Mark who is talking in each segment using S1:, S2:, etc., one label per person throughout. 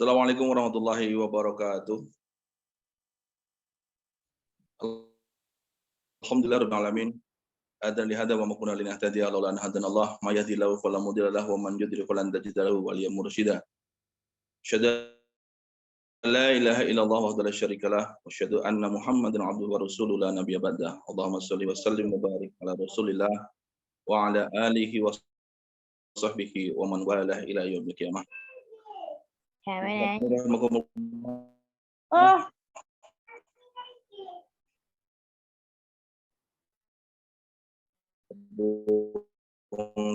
S1: Assalamualaikum warahmatullahi wabarakatuh. Alhamdulillah rabbil alamin. Adan li hada wa ma kunna linahtadiya laula an hadanallah may yahdihillahu fala mudilla lahu wa man yudlil falan tajid lahu waliyyan mursyida. Asyhadu an la ilaha illallah wahdahu la syarikalah wa asyhadu anna Muhammadan abduhu wa rasuluhu la nabiyya ba'dah. Allahumma shalli wa sallim wa barik ala Rasulillah wa ala alihi wa sahbihi wa man walah ila yaumil qiyamah.
S2: Oh,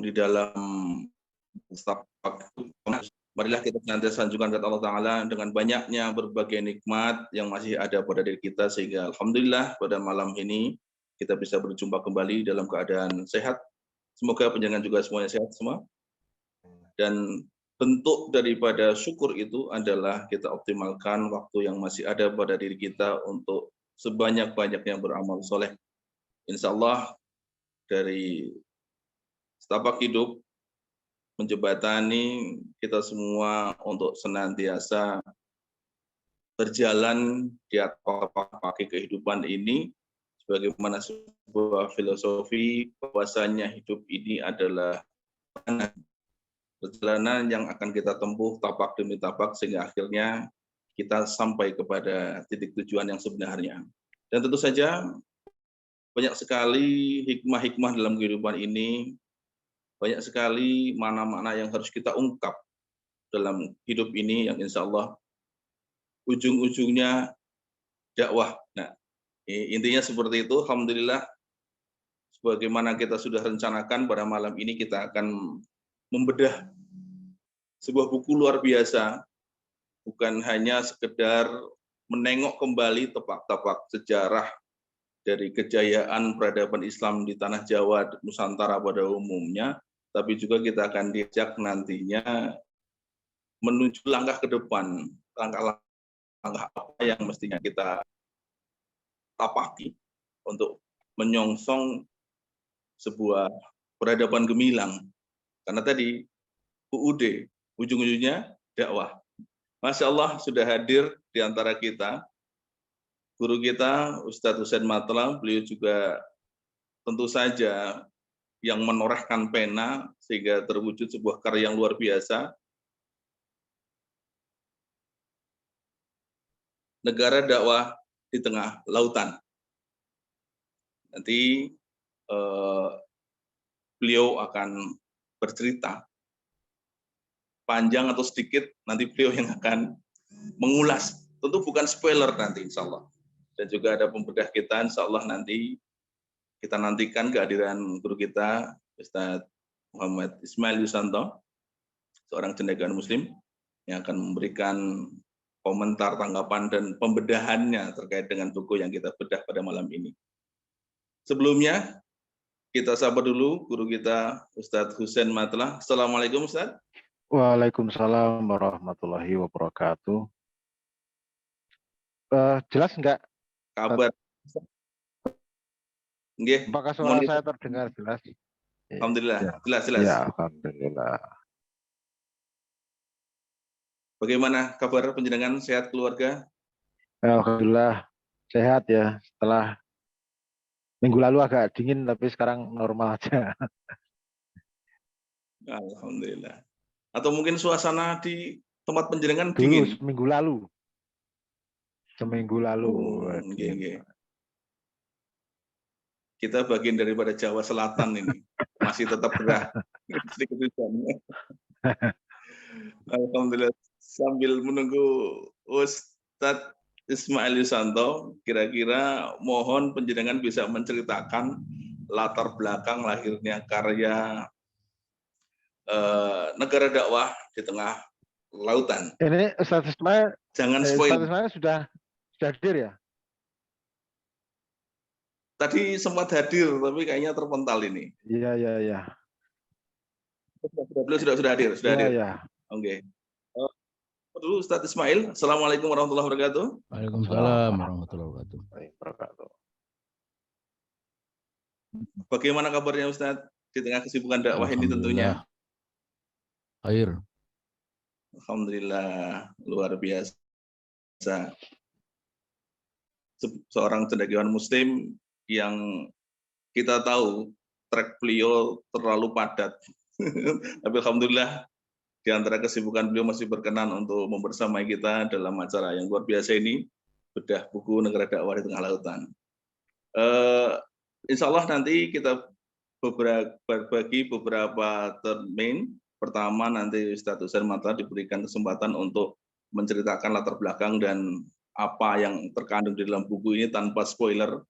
S1: Di dalam marilah kita senantiasa sanjungkan kepada Allah Ta'ala dengan banyaknya berbagai nikmat yang masih ada pada diri kita, sehingga Alhamdulillah pada malam ini kita bisa berjumpa kembali dalam keadaan sehat. Semoga penjenengan juga semuanya sehat semua. Dan bentuk daripada syukur itu adalah kita optimalkan waktu yang masih ada pada diri kita untuk sebanyak-banyaknya beramal soleh. Insya Allah dari setapak hidup menjembatani kita semua untuk senantiasa berjalan di atas kaki kehidupan ini, sebagaimana sebuah filosofi bahwasanya hidup ini adalah perjalanan yang akan kita tempuh tapak demi tapak sehingga akhirnya kita sampai kepada titik tujuan yang sebenarnya. Dan tentu saja banyak sekali hikmah-hikmah dalam kehidupan ini, banyak sekali mana-mana yang harus kita ungkap dalam hidup ini yang insya Allah ujung-ujungnya dakwah. Nah, intinya seperti itu. Alhamdulillah, sebagaimana kita sudah rencanakan pada malam ini kita akan membedah sebuah buku luar biasa, bukan hanya sekedar menengok kembali tapak-tapak sejarah dari kejayaan peradaban Islam di tanah Jawa, Nusantara pada umumnya, tapi juga kita akan diajak nantinya menuju langkah ke depan, langkah-langkah apa yang mestinya kita tapaki untuk menyongsong sebuah peradaban gemilang. Karena tadi UUD, ujung-ujungnya dakwah. Masya Allah sudah hadir di antara kita guru kita Ustadz Husain Matla. Beliau juga tentu saja yang menorehkan pena sehingga terwujud sebuah karya yang luar biasa. Negara dakwah di tengah lautan. Nanti beliau akan bercerita panjang atau sedikit, nanti beliau yang akan mengulas. Tentu bukan spoiler nanti insya Allah. Dan juga ada pembedah kita, insya Allah nanti kita nantikan kehadiran guru kita, Ustadz Muhammad Ismail Yusanto, seorang cendekiawan Muslim, yang akan memberikan komentar, tanggapan, dan pembedahannya terkait dengan buku yang kita bedah pada malam ini. Sebelumnya, kita sabar dulu guru kita, Ustadz Husain Matla. Assalamualaikum, Ustadz.
S3: Waalaikumsalam warahmatullahi wabarakatuh. Jelas enggak?
S1: Kabar. Nggih.
S3: Apakah suara saya terdengar jelas?
S1: Alhamdulillah,
S3: Ya.
S1: jelas.
S3: Ya, alhamdulillah.
S1: Bagaimana kabar penjenengan, sehat keluarga?
S3: Alhamdulillah sehat ya. Setelah minggu lalu agak dingin, tapi sekarang normal aja.
S1: Alhamdulillah. Atau mungkin suasana di tempat penjenengan
S3: Dulu
S1: dingin?
S3: seminggu lalu.
S1: Nggih. Kita bagian daripada Jawa Selatan ini. Masih tetap gerah. Sedikit hujan. Alhamdulillah. Sambil menunggu Ustadz Ismail Yusanto, kira-kira mohon penjenengan bisa menceritakan latar belakang lahirnya karya Negara Dakwah di Tengah Lautan.
S3: Ini Ustadz Ismail,
S1: Jangan spoil.
S3: Ustadz Ismail sudah hadir ya?
S1: Tadi sempat hadir, tapi kayaknya terpental ini.
S3: Iya.
S1: Beliau sudah hadir.
S3: Iya.
S1: Oke. Dulu Ustadz Ismail. Assalamualaikum warahmatullahi wabarakatuh.
S4: Waalaikumsalam warahmatullahi wabarakatuh.
S1: Bagaimana kabarnya Ustadz di tengah kesibukan dakwah ini tentunya?
S4: Khair.
S1: Alhamdulillah, luar biasa. Seorang cendekiawan Muslim yang kita tahu trek beliau terlalu padat. Tapi alhamdulillah di antara kesibukan beliau masih berkenan untuk membersamai kita dalam acara yang luar biasa ini, bedah buku Negara Dakwah di Tengah Lautan. Insya Allah nanti kita berbagi beberapa termin. Pertama nanti Ustadz Husain Matra diberikan kesempatan untuk menceritakan latar belakang dan apa yang terkandung di dalam buku ini tanpa spoiler,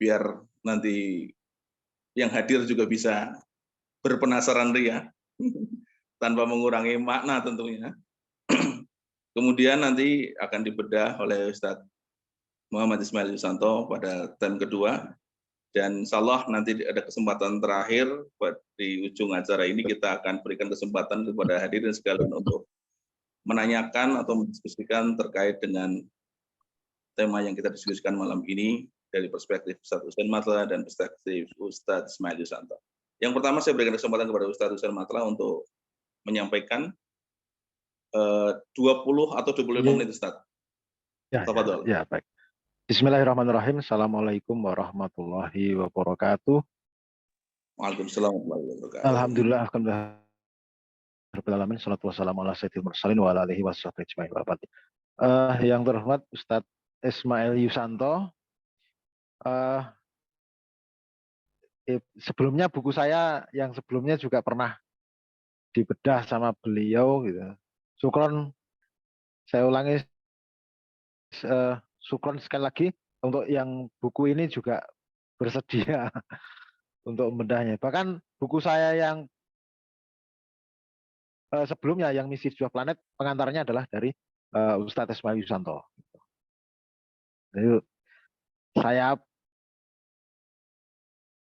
S1: biar nanti yang hadir juga bisa berpenasaran ria tanpa mengurangi makna tentunya. Kemudian nanti akan dibedah oleh Ustadz Muhammad Ismail Yusanto pada time kedua, dan insya Allah nanti ada kesempatan terakhir di ujung acara ini kita akan berikan kesempatan kepada hadirin sekalian untuk menanyakan atau mendiskusikan terkait dengan tema yang kita diskusikan malam ini dari perspektif Ustadz Husain Matra dan perspektif Ustadz Ismail Yusanto. Yang pertama saya berikan kesempatan kepada Ustadz Husain Matra untuk menyampaikan 20 atau 25 menit Ustadz.
S3: Ya, baik. Bismillahirrahmanirrahim. Assalamualaikum warahmatullahi wabarakatuh.
S1: Waalaikumsalam warahmatullahi wabarakatuh.
S3: Alhamdulillah, alhamdulillah. Salatu wassalamu ala sayyidil mursalin wa ala alihi washabbihi ajmain wa ba'd. Yang terhormat Ustadz Ismail Yusanto. Sebelumnya buku saya yang sebelumnya juga pernah dibedah sama beliau gitu. Syukron, saya ulangi, syukron sekali lagi untuk yang buku ini juga bersedia untuk membedahnya. Bahkan buku saya yang sebelumnya yang Misi 7 Planet, pengantarnya adalah dari Ustadz Ismail Yusanto. Jadi saya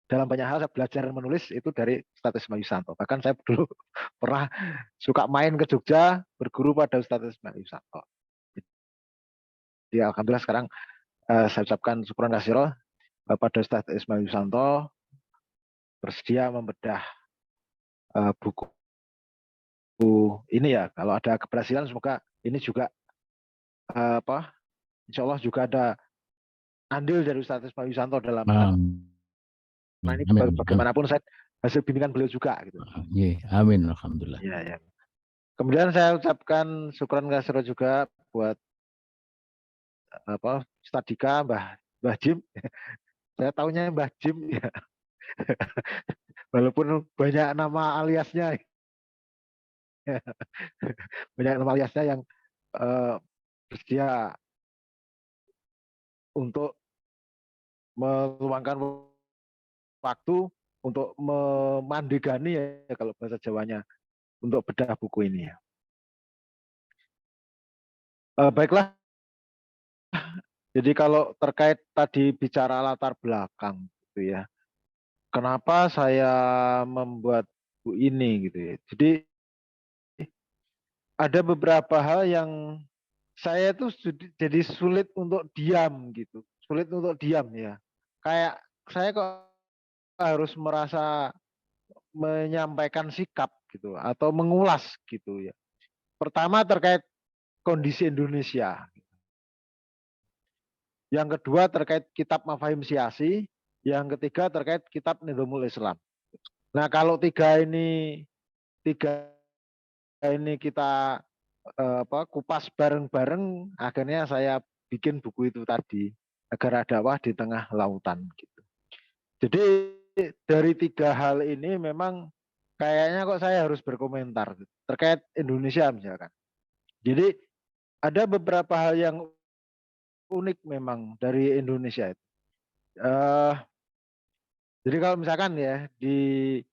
S3: dalam banyak hal saya belajar menulis itu dari Ustadz Ismail Yusanto. Bahkan saya dulu pernah suka main ke Jogja berguru pada Ustadz Ismail Yusanto. Jadi alhamdulillah sekarang saya ucapkan syukuran katsiro pada Ustadz Ismail Yusanto bersedia membedah buku ini ya. Kalau ada keberhasilan semoga ini juga insya Allah juga ada andil dari Ustadz Ismail Yusanto dalam ini bagaimanapun saya hasil bimbingan beliau juga gitu.
S4: Amin, alhamdulillah.
S3: Ya. Kemudian saya ucapkan syukuran katsiro juga buat Ustadz Dika, Mbah Jim. Saya tahunya Mbah Jim ya. Walaupun banyak nama aliasnya. Banyak nama aliasnya yang bersedia untuk meluangkan waktu untuk memandigani ya kalau bahasa Jawanya untuk bedah buku ini ya. Baiklah. Jadi kalau terkait tadi bicara latar belakang gitu ya. Kenapa saya membuat buku ini gitu ya. Jadi ada beberapa hal yang saya itu jadi sulit untuk diam gitu. Sulit untuk diam ya. Kayak saya kok harus merasa menyampaikan sikap gitu atau mengulas gitu ya. Pertama terkait kondisi Indonesia. Yang kedua terkait kitab Mafahim Syiasi, yang ketiga terkait kitab Nizamul Islam. Nah, kalau tiga ini kita kupas bareng-bareng, akhirnya saya bikin buku itu tadi agar ada dakwah di tengah lautan gitu. Jadi dari tiga hal ini memang kayaknya kok saya harus berkomentar terkait Indonesia misalkan. Jadi ada beberapa hal yang unik memang dari Indonesia itu. Jadi kalau misalkan ya di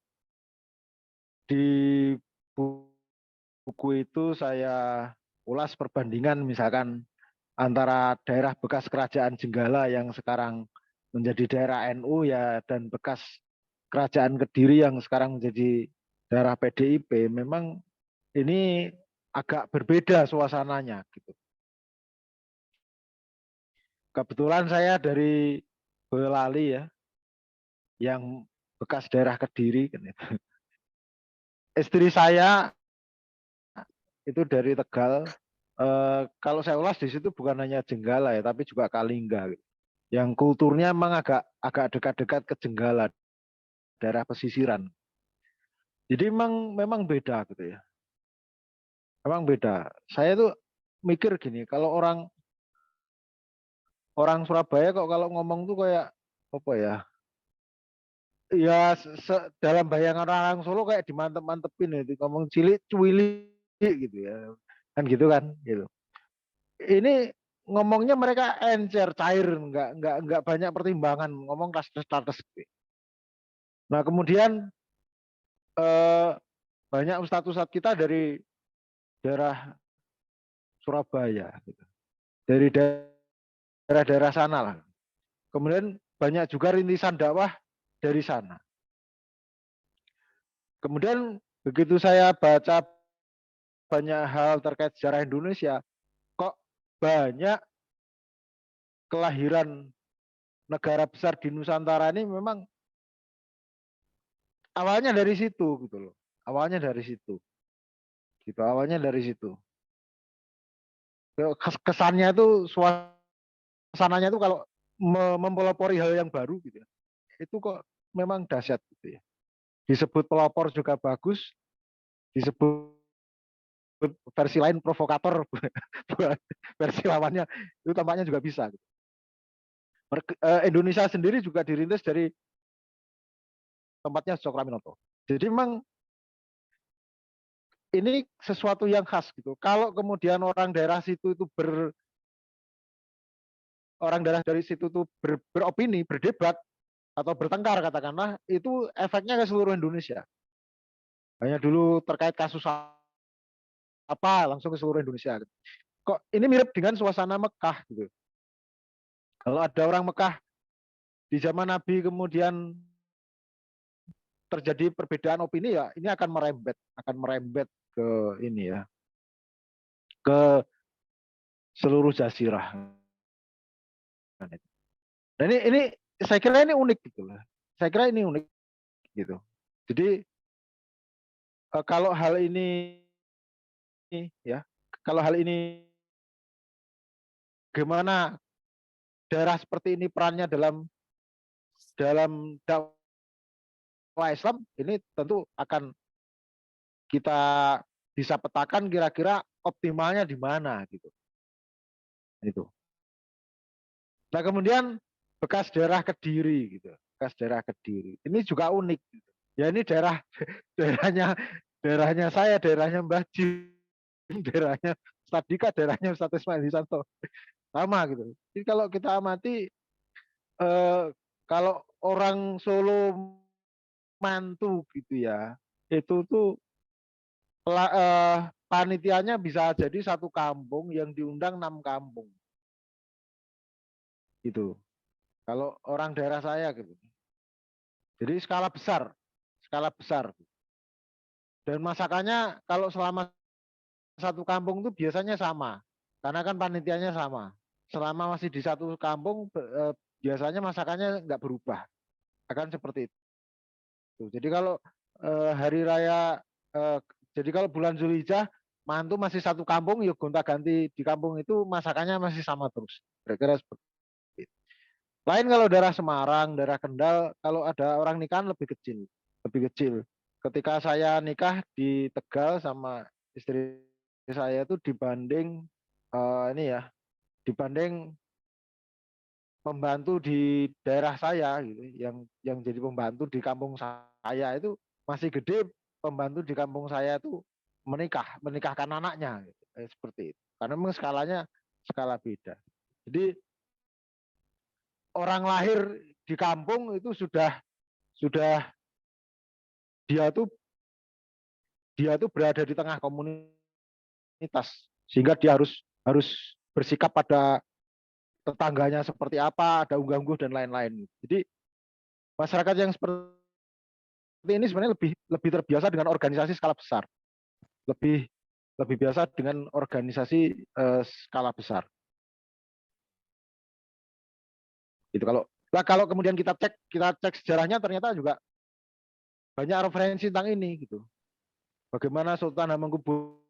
S3: buku itu saya ulas perbandingan misalkan antara daerah bekas kerajaan Jenggala yang sekarang menjadi daerah NU ya dan bekas kerajaan Kediri yang sekarang menjadi daerah PDIP, memang ini agak berbeda suasananya gitu. Kebetulan saya dari Boyolali ya, yang bekas daerah Kediri. Istri saya itu dari Tegal. Kalau saya ulas di situ bukan hanya Jenggala ya, tapi juga Kalingga, gitu. Yang kulturnya memang agak dekat-dekat ke Jenggala, daerah pesisiran. Jadi memang beda gitu ya. Memang beda. Saya tuh mikir gini, kalau orang Surabaya kok kalau ngomong tuh kayak apa ya? Ya dalam bayangan orang Solo kayak dimantep-mantepin itu, ngomong cilik cuili gitu ya. Kan gitu kan, gitu. Ini ngomongnya mereka encer, cair, nggak banyak pertimbangan, ngomong tas gitu. Nah, kemudian eh, banyak ustadz-ustadz kita dari daerah Surabaya gitu. Dari daerah-daerah sana lah. Kemudian banyak juga rintisan dakwah dari sana. Kemudian begitu saya baca banyak hal terkait sejarah Indonesia, kok banyak kelahiran negara besar di Nusantara ini memang awalnya dari situ gitu loh. Awalnya dari situ. Gitu, awalnya dari situ. Kesannya itu suasananya itu kalau mempelopori hal yang baru gitu ya. Itu kok memang dahsyat gitu ya. Disebut pelopor juga bagus, disebut versi lain provokator buat versi lawannya itu tampaknya juga bisa. Indonesia sendiri juga dirintis dari tempatnya Cokraminoto. Jadi memang ini sesuatu yang khas gitu. Kalau kemudian orang daerah situ itu orang daerah dari situ tuh beropini, berdebat atau bertengkar katakanlah, itu efeknya ke seluruh Indonesia. Hanya dulu terkait kasus apa langsung ke seluruh Indonesia. Kok ini mirip dengan suasana Mekah gitu. Kalau ada orang Mekah di zaman Nabi kemudian terjadi perbedaan opini ya ini akan merembet ke ini ya, ke seluruh jazirah. Dan ini saya kira ini unik gitu lah. Saya kira ini unik gitu. Jadi kalau hal ini ya, kalau hal ini gimana daerah seperti ini perannya dalam dakwah Islam ini tentu akan kita bisa petakan kira-kira optimalnya di mana gitu. Itu. Nah, kemudian bekas daerah Kediri gitu. Bekas daerah Kediri. Ini juga unik gitu. Ya ini daerahnya saya, daerahnya Mbah Jim, daerahnya Ustadz Dika, daerahnya Ustadz Ismail Hisanto. Sama gitu. Jadi kalau kita amati kalau orang Solo mantu gitu ya, itu tuh panitianya bisa jadi satu kampung yang diundang 6 kampung. Gitu. Kalau orang daerah saya gitu. Jadi skala besar. Dan masakannya kalau selama satu kampung itu biasanya sama. Karena kan panitianya sama. Selama masih di satu kampung biasanya masakannya nggak berubah. Akan seperti itu. Jadi kalau hari raya jadi kalau bulan Zulhijjah mantu masih satu kampung, yuk gonta-ganti di kampung itu masakannya masih sama terus. Kira-kira seperti itu. Lain kalau daerah Semarang, daerah Kendal, kalau ada orang nikahan lebih kecil, lebih kecil. Ketika saya nikah di Tegal sama istri saya itu dibanding ini ya, dibanding pembantu di daerah saya gitu, yang jadi pembantu di kampung saya itu masih gede pembantu di kampung saya itu menikahkan anaknya gitu. Seperti itu. Karena memang skalanya skala beda. Jadi orang lahir di kampung itu sudah dia tuh berada di tengah komunitas sehingga dia harus bersikap pada tetangganya seperti apa, ada unggah-ungguh dan lain-lain. Jadi masyarakat yang seperti ini sebenarnya lebih terbiasa dengan organisasi skala besar, lebih lebih biasa dengan organisasi skala besar. Itu kalau kemudian kita cek sejarahnya ternyata juga banyak referensi tentang ini gitu. Bagaimana Sultan Hamengkubuwono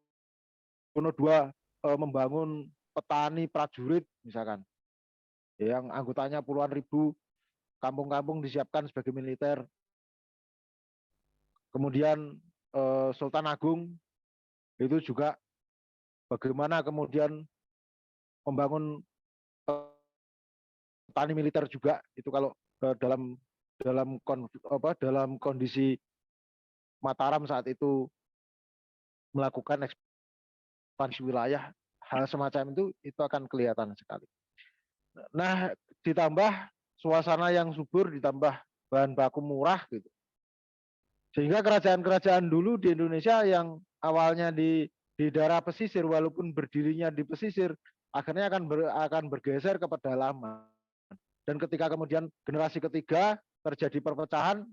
S3: II membangun petani prajurit misalkan, yang anggotanya puluhan ribu, kampung-kampung disiapkan sebagai militer. Kemudian Sultan Agung itu juga bagaimana kemudian membangun petani militer juga, itu kalau dalam kondisi Mataram saat itu melakukan ekspansi wilayah, hal semacam itu akan kelihatan sekali. Nah, ditambah suasana yang subur, ditambah bahan baku murah gitu. Sehingga kerajaan-kerajaan dulu di Indonesia yang awalnya di daerah pesisir, walaupun berdirinya di pesisir, akhirnya akan bergeser ke pedalaman. Dan ketika kemudian generasi ketiga terjadi perpecahan,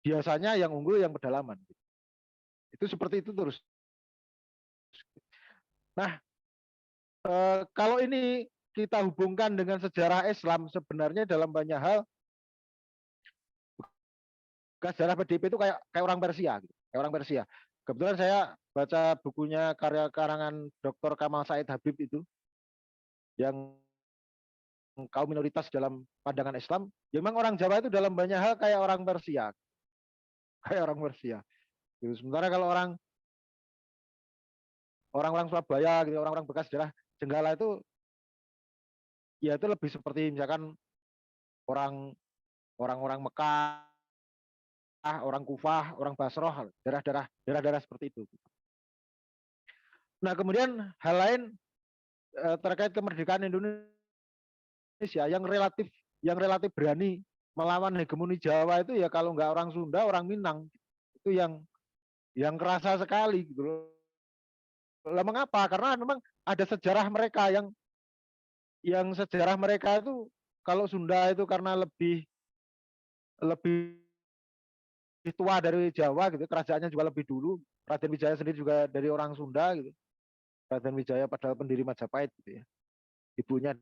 S3: biasanya yang unggul yang pedalaman. Itu seperti itu terus. Nah, kalau ini kita hubungkan dengan sejarah Islam, sebenarnya dalam banyak hal sejarah PDIP itu kayak orang Persia, gitu. Kayak orang Persia. Kebetulan saya baca bukunya karya karangan Dr. Kamal Said Habib itu, yang kaum minoritas dalam pandangan Islam. Ya memang orang Jawa itu dalam banyak hal kayak orang Persia, kayak orang Persia. Gitu. Sementara kalau orang-orang Surabaya, gitu, orang-orang bekas daerah Jenggala itu, ya itu lebih seperti misalkan orang-orang Mekah, orang Kufah, orang Basroh, daerah-daerah seperti itu. Nah, kemudian hal lain terkait kemerdekaan Indonesia yang relatif berani melawan hegemoni Jawa itu ya kalau nggak orang Sunda, orang Minang, itu yang kerasa sekali gitu loh. Lah mengapa? Karena memang ada sejarah mereka yang sejarah mereka itu, kalau Sunda itu karena lebih tua dari Jawa gitu, kerajaannya juga lebih dulu. Raden Wijaya sendiri juga dari orang Sunda gitu. Raden Wijaya padahal pendiri Majapahit gitu ya. Ibunya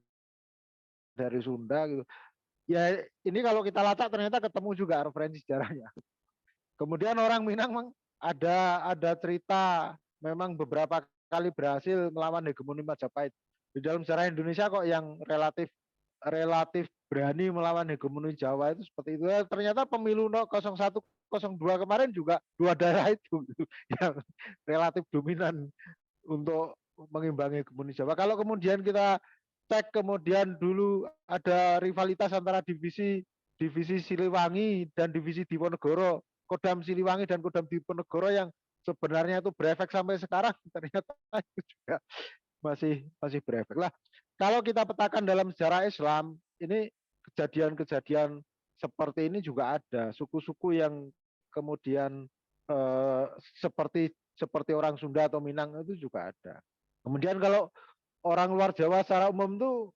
S3: dari Sunda gitu. Ya ini kalau kita lacak ternyata ketemu juga referensi sejarahnya. Kemudian orang Minang memang ada cerita memang beberapa kali berhasil melawan hegemoni Majapahit. Di dalam sejarah Indonesia kok yang relatif berani melawan hegemoni Jawa itu seperti itu. Ternyata pemilu 01 02 kemarin juga dua daerah itu yang relatif dominan untuk mengimbangi hegemoni Jawa. Kalau kemudian kita cek, kemudian dulu ada rivalitas antara divisi Siliwangi dan divisi Diponegoro, Kodam Siliwangi dan Kodam Diponegoro yang sebenarnya itu berefek sampai sekarang, ternyata itu juga masih berefek lah. Kalau kita petakan dalam sejarah Islam, ini kejadian-kejadian seperti ini juga ada. Suku-suku yang kemudian seperti orang Sunda atau Minang itu juga ada. Kemudian kalau orang luar Jawa secara umum tuh,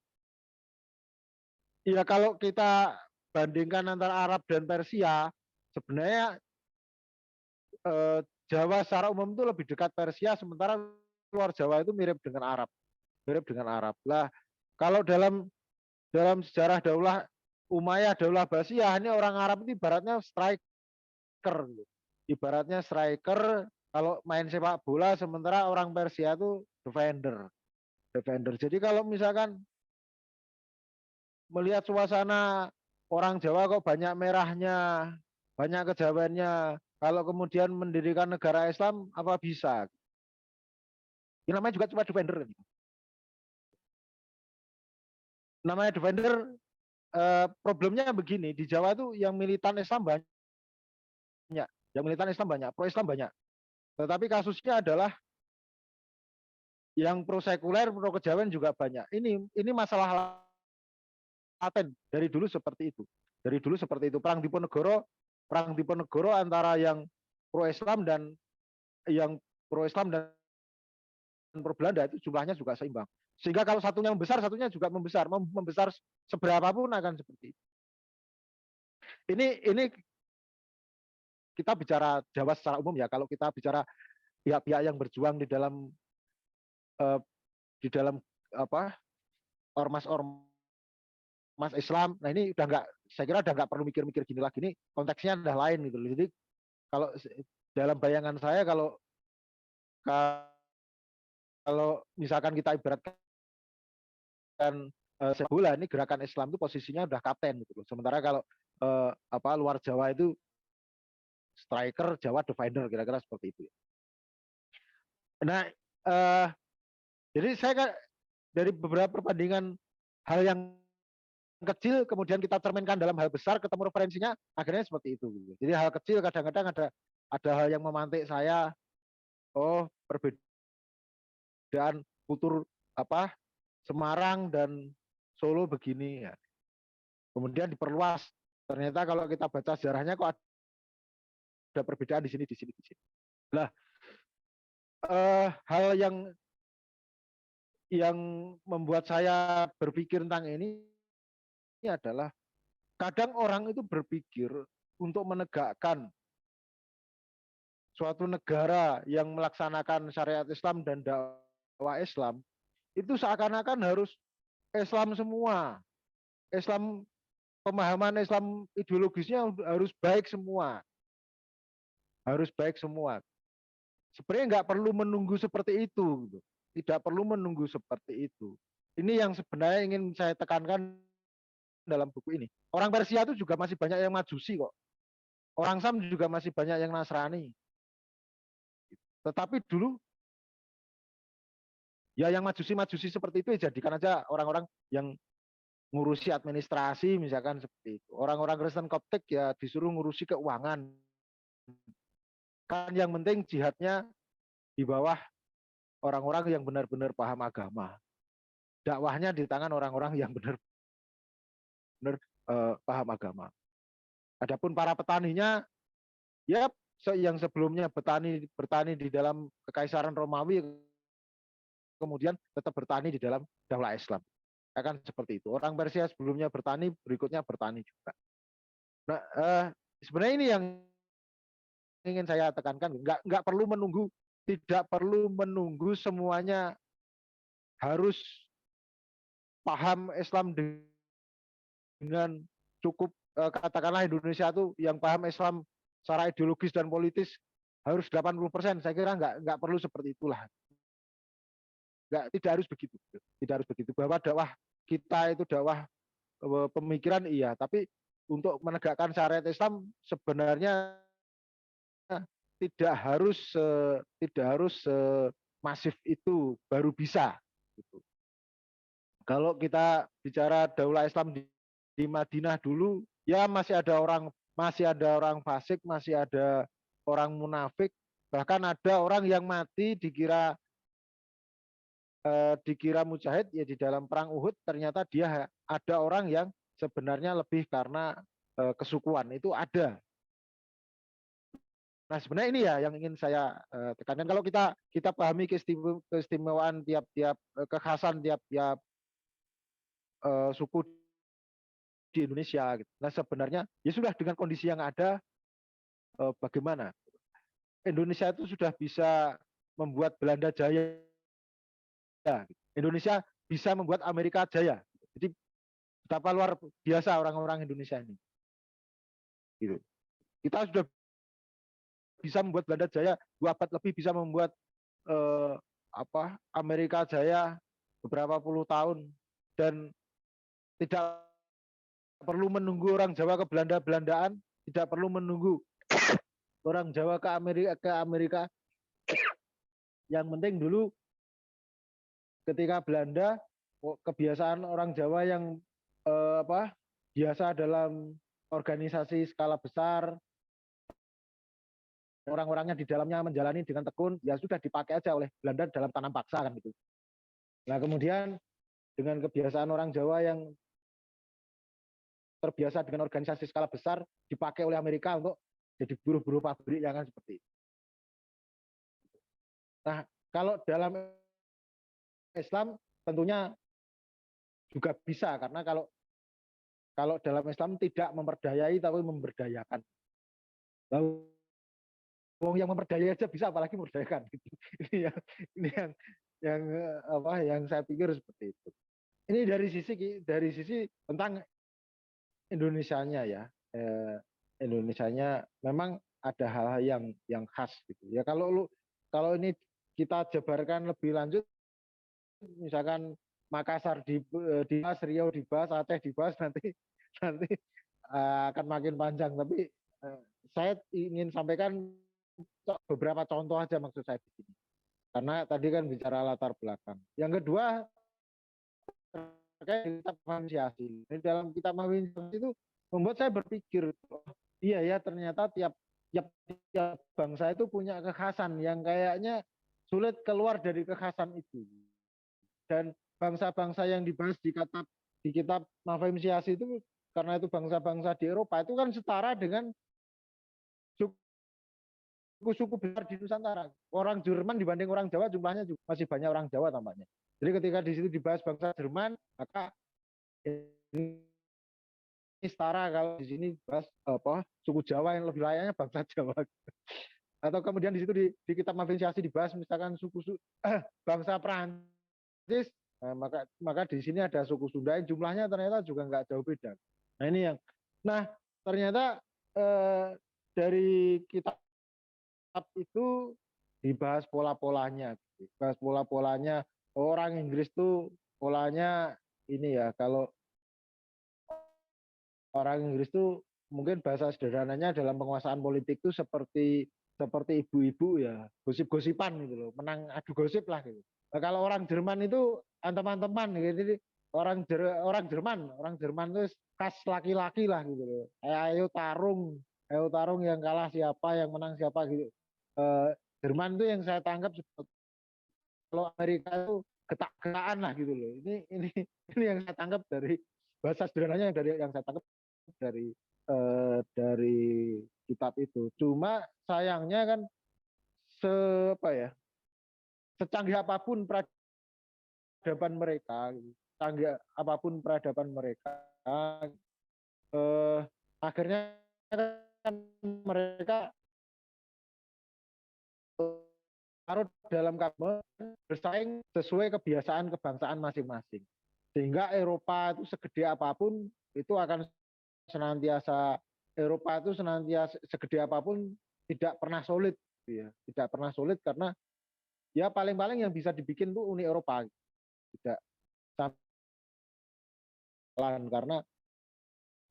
S3: ya kalau kita bandingkan antara Arab dan Persia, sebenarnya Jawa secara umum itu lebih dekat Persia, sementara luar Jawa itu mirip dengan Arab. Lah, kalau dalam sejarah Daulah Umayyah, Daulah Abbasiyah, ini orang Arab itu ibaratnya striker. Ibaratnya striker kalau main sepak bola, sementara orang Persia itu defender. Jadi kalau misalkan melihat suasana orang Jawa kok banyak merahnya, banyak kejawaannya, kalau kemudian mendirikan negara Islam apa bisa? Ini namanya juga cuma defender. Namanya defender, problemnya begini, di Jawa itu yang militan Islam banyak, pro Islam banyak. Tetapi kasusnya adalah yang pro sekuler, pro kejawen juga banyak. Ini masalah laten dari dulu seperti itu. Perang Diponegoro antara yang pro Islam dan pro Belanda itu jumlahnya juga seimbang. Sehingga kalau satunya membesar, satunya juga membesar seberapapun akan seperti itu. Ini kita bicara Jawa secara umum ya. Kalau kita bicara pihak-pihak yang berjuang di dalam ormas Islam, nah ini saya kira udah nggak perlu mikir-mikir gini lagi, ini konteksnya udah lain gitu. Jadi kalau dalam bayangan saya, kalau kalau misalkan kita ibaratkan sepak bola, ini gerakan Islam itu posisinya udah kapten gitu loh. Sementara kalau luar Jawa itu striker, Jawa defender, kira-kira seperti itu. Nah, jadi saya dari beberapa perbandingan hal yang kecil kemudian kita cerminkan dalam hal besar, ketemu referensinya, akhirnya seperti itu. Jadi hal kecil kadang-kadang ada hal yang memantik saya, oh perbedaan kultur Semarang dan Solo begini ya. Kemudian diperluas. Ternyata kalau kita baca sejarahnya kok ada perbedaan di sini, di sini, di sini. Nah, hal yang membuat saya berpikir tentang ini adalah kadang orang itu berpikir untuk menegakkan suatu negara yang melaksanakan syariat Islam dan dakwah Islam itu seakan-akan harus Islam semua. Islam, pemahaman Islam ideologisnya harus baik semua. Harus baik semua. Sebenarnya nggak perlu menunggu seperti itu. Tidak perlu menunggu seperti itu. Ini yang sebenarnya ingin saya tekankan dalam buku ini. Orang Persia itu juga masih banyak yang Majusi kok. Orang Sam juga masih banyak yang Nasrani. Tetapi dulu ya yang Majusi seperti itu jadikan aja orang-orang yang ngurusi administrasi misalkan seperti itu. Orang-orang Kristen Koptik ya disuruh ngurusi keuangan. Kan yang penting jihadnya di bawah orang-orang yang benar-benar paham agama. Dakwahnya di tangan orang-orang yang benar-benar paham agama. Adapun para petaninya, ya yang sebelumnya bertani di dalam kekaisaran Romawi, kemudian tetap bertani di dalam daulah Islam. Akan seperti itu. Orang Persia sebelumnya bertani, berikutnya bertani juga. Nah, sebenarnya ini yang ingin saya tekankan. Nggak perlu menunggu, tidak perlu menunggu semuanya harus paham Islam dengan cukup, katakanlah Indonesia itu yang paham Islam secara ideologis dan politis harus 80%. Saya kira nggak perlu seperti itulah. Tidak harus begitu. Tidak harus begitu. Bahwa dakwah kita itu dakwah pemikiran iya, tapi untuk menegakkan syariat Islam sebenarnya tidak harus masif itu baru bisa. Gitu. Kalau kita bicara daulah Islam di Madinah dulu, ya masih ada orang fasik, masih ada orang munafik, bahkan ada orang yang mati dikira mujahid ya di dalam perang Uhud, ternyata dia ada orang yang sebenarnya lebih karena kesukuan, itu ada. Nah sebenarnya ini ya yang ingin saya tekankan. Kalau kita pahami keistimewaan tiap-tiap kekhasan tiap-tiap suku di Indonesia. Gitu. Nah sebenarnya ya sudah dengan kondisi yang ada, bagaimana Indonesia itu sudah bisa membuat Belanda jaya. Indonesia bisa membuat Amerika jaya. Jadi betapa luar biasa orang-orang Indonesia ini. Gitu. Kita sudah bisa membuat Belanda jaya, 2 abad lebih bisa membuat Amerika jaya beberapa puluh tahun, dan tidak perlu menunggu orang Jawa ke Belandaan, tidak perlu menunggu orang Jawa ke Amerika. Yang penting dulu ketika Belanda, kebiasaan orang Jawa yang biasa dalam organisasi skala besar, orang-orangnya di dalamnya menjalani dengan tekun, ya sudah dipakai aja oleh Belanda dalam tanam paksa kan gitu. Nah kemudian dengan kebiasaan orang Jawa yang terbiasa dengan organisasi skala besar, dipakai oleh Amerika untuk jadi buruh-buruh pabrik yang kan seperti itu. Nah kalau dalam Islam tentunya juga bisa, karena kalau dalam Islam tidak memperdayai tapi memberdayakan. Lalu yang memperdayai aja bisa, apalagi memberdayakan. Ini yang saya pikir seperti itu. Ini dari sisi tentang Indonesianya ya. Indonesianya memang ada hal-hal yang khas gitu. Ya kalau ini kita jabarkan lebih lanjut, misalkan Makassar dibahas, Riau dibahas, Aceh dibahas, nanti akan makin panjang. Tapi saya ingin sampaikan beberapa contoh aja maksud saya di sini. Karena tadi kan bicara latar belakang. Yang kedua terkait kitab Mafhum. Di dalam kitab Mafhum itu membuat saya berpikir, oh, iya ya ternyata tiap bangsa itu punya kekhasan yang kayaknya sulit keluar dari kekhasan itu. Dan bangsa-bangsa yang dibahas di kitab Mafhum itu karena itu bangsa-bangsa di Eropa itu kan setara dengan suku-suku besar di Nusantara. Orang Jerman dibanding orang Jawa jumlahnya juga masih banyak orang Jawa tampaknya. Jadi ketika di situ dibahas bangsa Jerman, maka ini setara kalau di sini bahas suku Jawa yang lebih layaknya bangsa Jawa. Atau kemudian di situ di kitab Mafhum dibahas misalkan bangsa Prancis, maka di sini ada suku Sunda yang jumlahnya ternyata juga nggak jauh beda. Nah ternyata dari kitab itu dibahas pola-polanya, orang Inggris tuh polanya ini ya, kalau orang Inggris tuh mungkin bahasa sederhananya dalam penguasaan politik tuh seperti ibu-ibu ya, gosip-gosipan gitu loh, menang adu gosip lah gitu. Nah, kalau orang Jerman itu teman-teman gitu, jadi orang Jerman itu khas laki-laki lah gitu loh. Ayo tarung yang kalah siapa, yang menang siapa gitu. Jerman itu yang saya tangkap kalau Amerika itu getak-getakan lah gitu loh. Ini yang saya tangkap dari bahasa sederhananya yang saya tangkap dari kitab itu. Cuma sayangnya kan secanggih apapun peradaban mereka, akhirnya kan mereka larut dalam kabel bersaing sesuai kebiasaan kebangsaan masing-masing. Sehingga Eropa itu segede apapun itu akan senantiasa segede apapun tidak pernah solid, ya. Tidak pernah solid karena ya paling-paling yang bisa dibikin tuh Uni Eropa, tidak sampai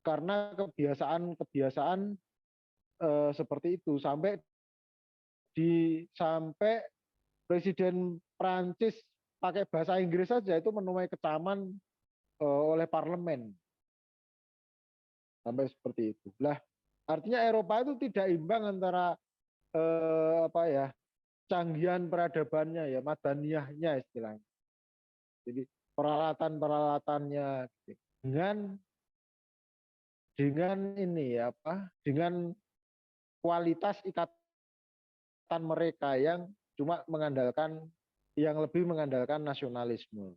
S3: karena kebiasaan seperti itu sampai Presiden Prancis pakai bahasa Inggris saja itu menuai kecaman oleh parlemen sampai seperti itu. Lah artinya Eropa itu tidak imbang antara canggihan peradabannya ya, madaniyahnya istilahnya. Jadi peralatan-peralatannya dengan kualitas ikatan mereka yang lebih mengandalkan nasionalisme.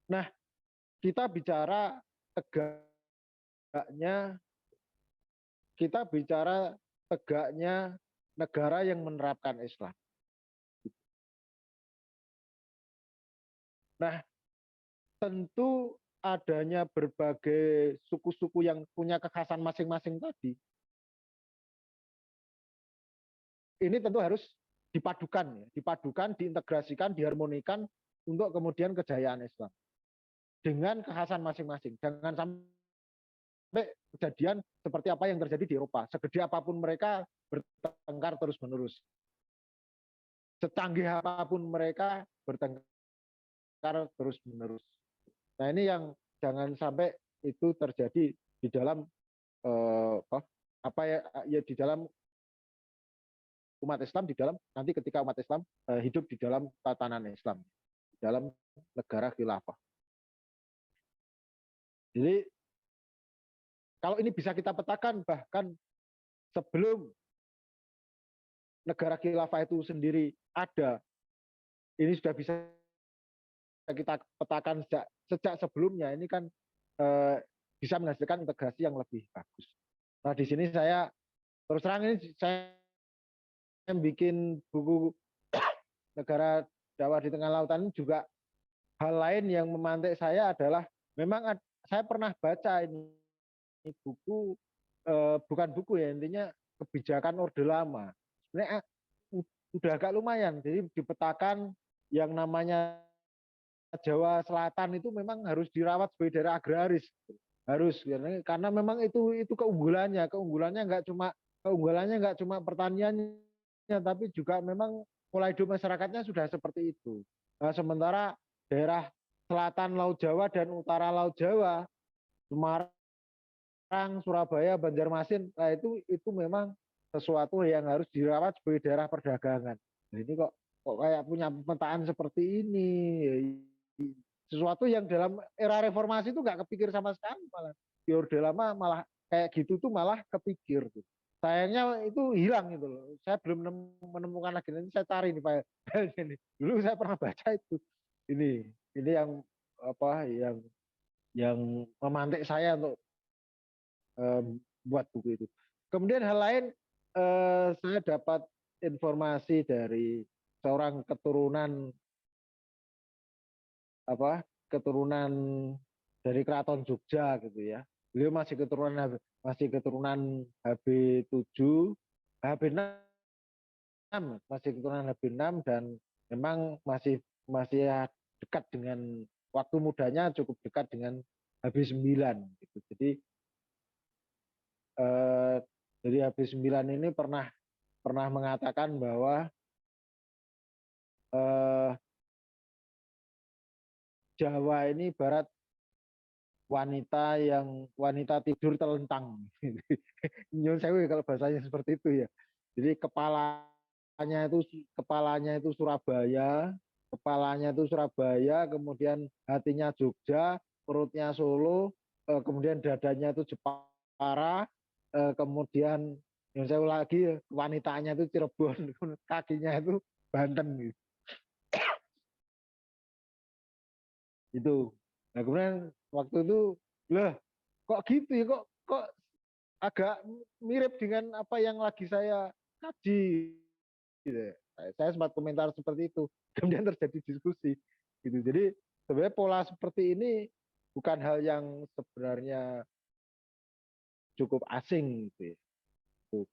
S3: Nah, kita bicara tegaknya negara yang menerapkan Islam. Nah, tentu adanya berbagai suku-suku yang punya kekhasan masing-masing tadi, ini tentu harus dipadukan, diintegrasikan, diharmonikan untuk kemudian kejayaan Islam dengan kekhasan masing-masing. Jangan sampai kejadian seperti apa yang terjadi di Eropa. Segede apapun mereka bertengkar terus-menerus. Secanggih apapun mereka bertengkar terus-menerus. Nah ini yang jangan sampai itu terjadi di dalam di dalam umat Islam, nanti ketika umat Islam hidup di dalam tatanan Islam, di dalam negara khilafah. Jadi kalau ini bisa kita petakan bahkan sebelum negara khilafah itu sendiri ada, ini sudah bisa kita petakan sejak sebelumnya, ini kan bisa menghasilkan integrasi yang lebih bagus. Nah di sini saya terus terang ini saya bikin buku Negara Dakwah di Tengah Lautan juga hal lain yang memantik saya adalah memang saya pernah baca ini buku bukan buku ya, intinya kebijakan Orde Lama. Sebenarnya udah agak lumayan, jadi dipetakan yang namanya Jawa Selatan itu memang harus dirawat sebagai daerah agraris, harus karena memang itu keunggulannya nggak cuma pertaniannya, tapi juga memang pola hidup masyarakatnya sudah seperti itu. Nah, sementara daerah selatan Laut Jawa dan utara Laut Jawa, Semarang, Surabaya, Banjarmasin, nah itu memang sesuatu yang harus dirawat sebagai daerah perdagangan. Nah, ini kok kayak punya pemetaan seperti ini, sesuatu yang dalam era reformasi itu nggak kepikir sama sekali, malah di Orde Lama malah kayak gitu tuh malah kepikir. Sayangnya itu hilang gitu loh. Saya belum menemukan lagi, nanti saya cari nih Pak. Dulu saya pernah baca itu. Ini yang apa yang memantik saya untuk buat buku itu. Kemudian hal lain, saya dapat informasi dari seorang keturunan dari Keraton Jogja gitu ya. Beliau masih keturunan HB7, HB6, masih keturunan HB6 dan memang masih dekat dengan waktu mudanya, cukup dekat dengan HB9 gitu. Jadi HB9 ini pernah mengatakan bahwa Jawa ini ibarat wanita tidur telentang. Nyun sewu kalau bahasanya seperti itu ya. Jadi kepalanya itu Surabaya, kemudian hatinya Jogja, perutnya Solo, kemudian dadanya itu Jepara, kemudian nyun sewu lagi wanitanya itu Cirebon, kakinya itu Banten gitu. Itu. Nah kemudian waktu itu, lah kok gitu ya, kok agak mirip dengan apa yang lagi saya kaji. Gitu. Saya sempat komentar seperti itu. Kemudian terjadi diskusi. Gitu. Jadi sebenarnya pola seperti ini bukan hal yang sebenarnya cukup asing. Gitu.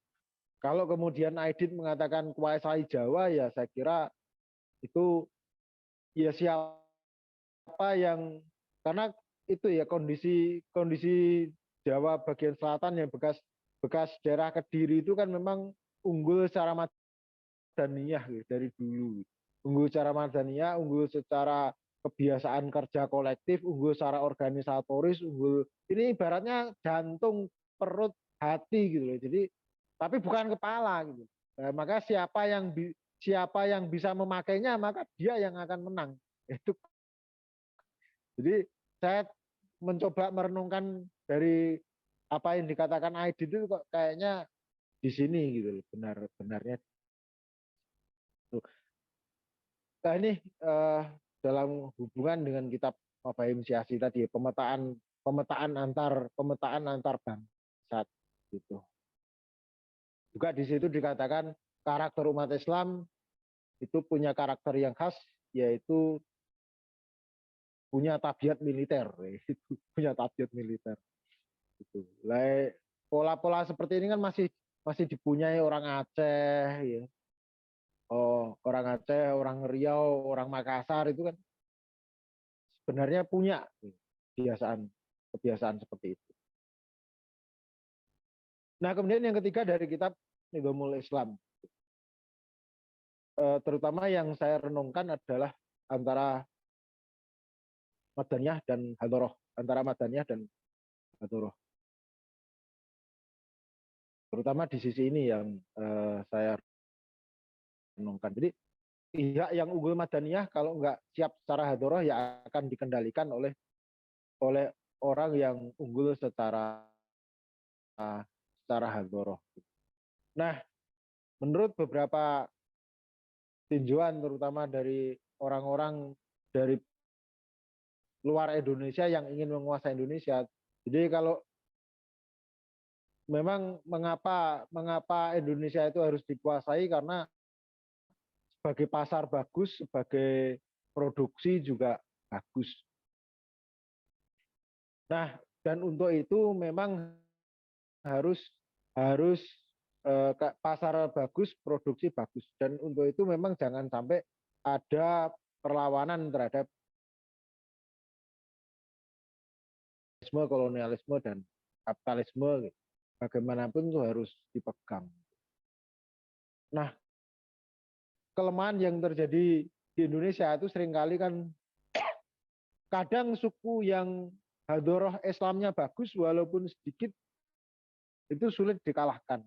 S3: Kalau kemudian Aidit mengatakan kuasai Jawa, ya saya kira itu ya siapa yang, karena itu ya kondisi Jawa bagian selatan yang bekas daerah Kediri itu kan memang unggul secara madaniyah gitu, dari dulu. Unggul secara madaniyah, unggul secara kebiasaan kerja kolektif, unggul secara organisatoris, unggul ini ibaratnya jantung, perut, hati gitu loh. Jadi tapi bukan kepala gitu. Nah, maka siapa yang bisa memakainya, maka dia yang akan menang. Itu. Jadi saya mencoba merenungkan dari apa yang dikatakan Aidit itu kok kayaknya di sini gitu loh, benarnya. Nah ini dalam hubungan dengan kitab Mafahim Syiasi tadi, pemetaan antar bangsa gitu. Juga di situ dikatakan karakter umat Islam itu punya karakter yang khas, yaitu punya tabiat militer, punya tabiat militer. Gitu. Pola-pola seperti ini kan masih dipunyai orang Aceh, ya. Orang Aceh, orang Riau, orang Makassar itu kan sebenarnya punya kebiasaan seperti itu. Nah kemudian yang ketiga dari kitab Nizamul Islam, terutama yang saya renungkan adalah antara Madaniyah dan Hadoroh, terutama di sisi ini yang saya renungkan. Jadi pihak yang unggul Madaniyah kalau nggak siap secara Hadoroh ya akan dikendalikan oleh orang yang unggul secara Hadoroh. Nah, menurut beberapa tinjauan terutama dari orang-orang dari luar Indonesia yang ingin menguasai Indonesia, jadi kalau memang mengapa Indonesia itu harus dikuasai, karena sebagai pasar bagus, sebagai produksi juga bagus. Nah, dan untuk itu memang harus pasar bagus, produksi bagus. Dan untuk itu memang jangan sampai ada perlawanan terhadap imperialisme, kolonialisme, dan kapitalisme, gitu. Bagaimanapun itu harus dipegang. Nah, kelemahan yang terjadi di Indonesia itu seringkali kan kadang suku yang hadoroh Islamnya bagus walaupun sedikit itu sulit dikalahkan.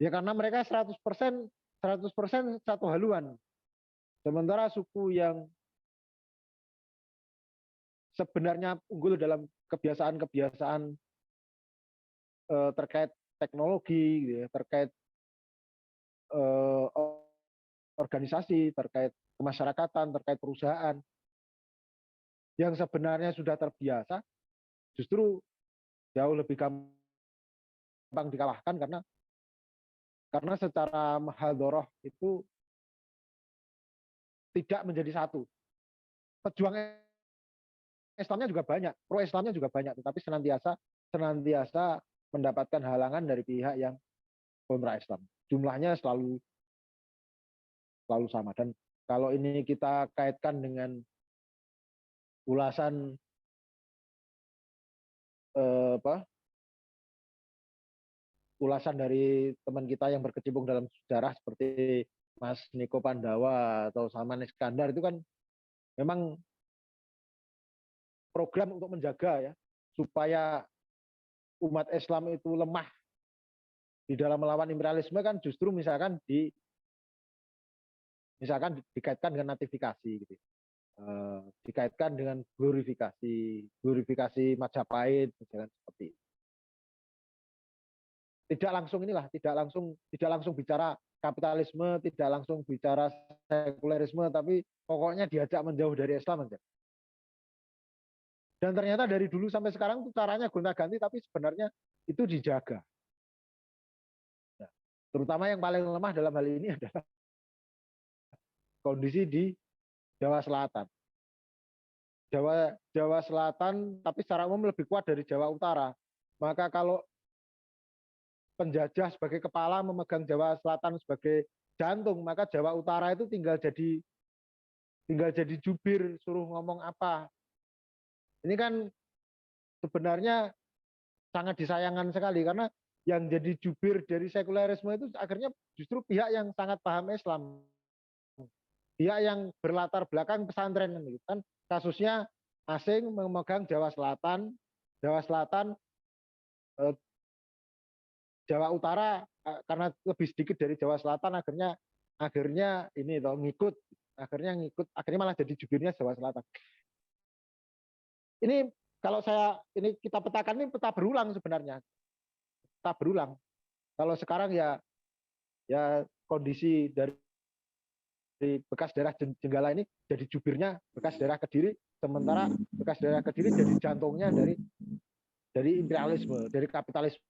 S3: Ya karena mereka 100% satu haluan. Sementara suku yang sebenarnya unggul dalam kebiasaan-kebiasaan terkait teknologi, gitu ya, terkait organisasi, terkait kemasyarakatan, terkait perusahaan, yang sebenarnya sudah terbiasa, justru jauh lebih gampang dikalahkan karena secara hadoroh itu tidak menjadi satu. Pejuang Islamnya juga banyak, pro Islamnya juga banyak, tetapi senantiasa mendapatkan halangan dari pihak yang kontra Islam. Jumlahnya selalu sama. Dan kalau ini kita kaitkan dengan ulasan ulasan dari teman kita yang berkecimpung dalam sejarah seperti Mas Niko Pandawa atau Salman Iskandar, itu kan memang program untuk menjaga ya supaya umat Islam itu lemah di dalam melawan imperialisme kan justru misalkan dikaitkan dengan notifikasi gitu. Dikaitkan dengan glorifikasi Majapahit misalkan seperti itu. Tidak langsung bicara kapitalisme, tidak langsung bicara sekulerisme, tapi pokoknya diajak menjauh dari Islam aja. Dan ternyata dari dulu sampai sekarang itu caranya gonta-ganti, tapi sebenarnya itu dijaga. Nah, terutama yang paling lemah dalam hal ini adalah kondisi di Jawa Selatan. Jawa Selatan, tapi secara umum lebih kuat dari Jawa Utara. Maka kalau penjajah sebagai kepala memegang Jawa Selatan sebagai jantung, maka Jawa Utara itu tinggal jadi jubir, suruh ngomong apa. Ini kan sebenarnya sangat disayangkan sekali karena yang jadi jubir dari sekulerisme itu akhirnya justru pihak yang sangat paham Islam, pihak yang berlatar belakang pesantren kan. Kasusnya asing memegang Jawa Selatan, Jawa Utara karena lebih sedikit dari Jawa Selatan akhirnya ini toh ngikut, akhirnya malah jadi jubirnya Jawa Selatan. Ini kalau ini kita petakan, ini peta berulang sebenarnya. Peta berulang. Kalau sekarang ya kondisi dari bekas daerah Jenggala ini jadi jubirnya bekas daerah Kediri, sementara bekas daerah Kediri jadi jantungnya dari imperialisme, dari kapitalisme.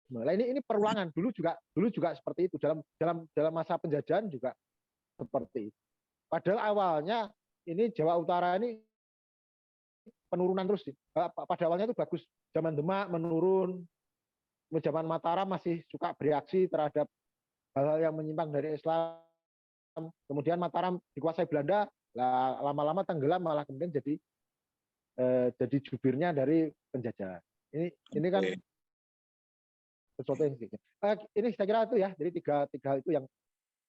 S3: Nah, ini perulangan. Dulu juga seperti itu, dalam masa penjajahan juga seperti itu. Padahal awalnya ini Jawa Utara ini penurunan terus. Pada awalnya itu bagus. Zaman Demak menurun, zaman Mataram masih suka bereaksi terhadap hal-hal yang menyimpang dari Islam. Kemudian Mataram dikuasai Belanda, lama-lama tenggelam, malah kemudian jadi jubirnya dari penjajah. Ini kan sesuatu yang ini saya kira itu ya, jadi tiga hal itu yang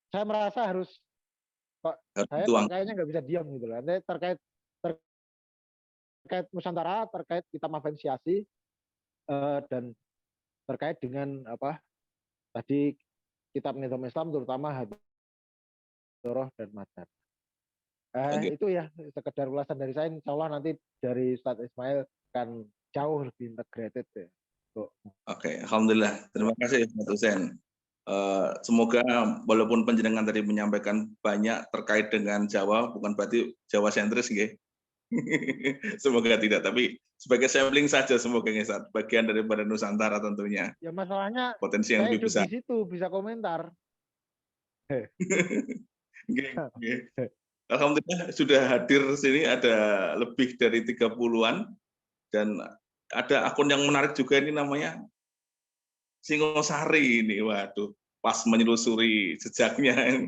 S3: saya merasa saya kayaknya nggak bisa diam gitu loh. Terkait Nusantara, terkait kita diferensiasi dan terkait dengan tadi kitab Nizam Islam terutama Hadoroh dan Madad. Itu ya sekedar ulasan dari saya. Insya Allah nanti dari Ustadz Ismail akan jauh lebih integrated ya.
S1: Oke, alhamdulillah. Terima kasih Ustadz Husain. Semoga walaupun panjenengan tadi menyampaikan banyak terkait dengan Jawa, bukan berarti Jawa sentris nggih. Semoga tidak, tapi sebagai sampling saja semoga ngesat bagian daripada Nusantara tentunya.
S3: Ya masalahnya
S1: potensi yang lebih besar.
S3: Di situ bisa komentar.
S1: Alhamdulillah sudah hadir sini ada lebih dari 30-an dan ada akun yang menarik juga ini namanya Singosari ini. Waduh, pas menyelusuri jejaknya.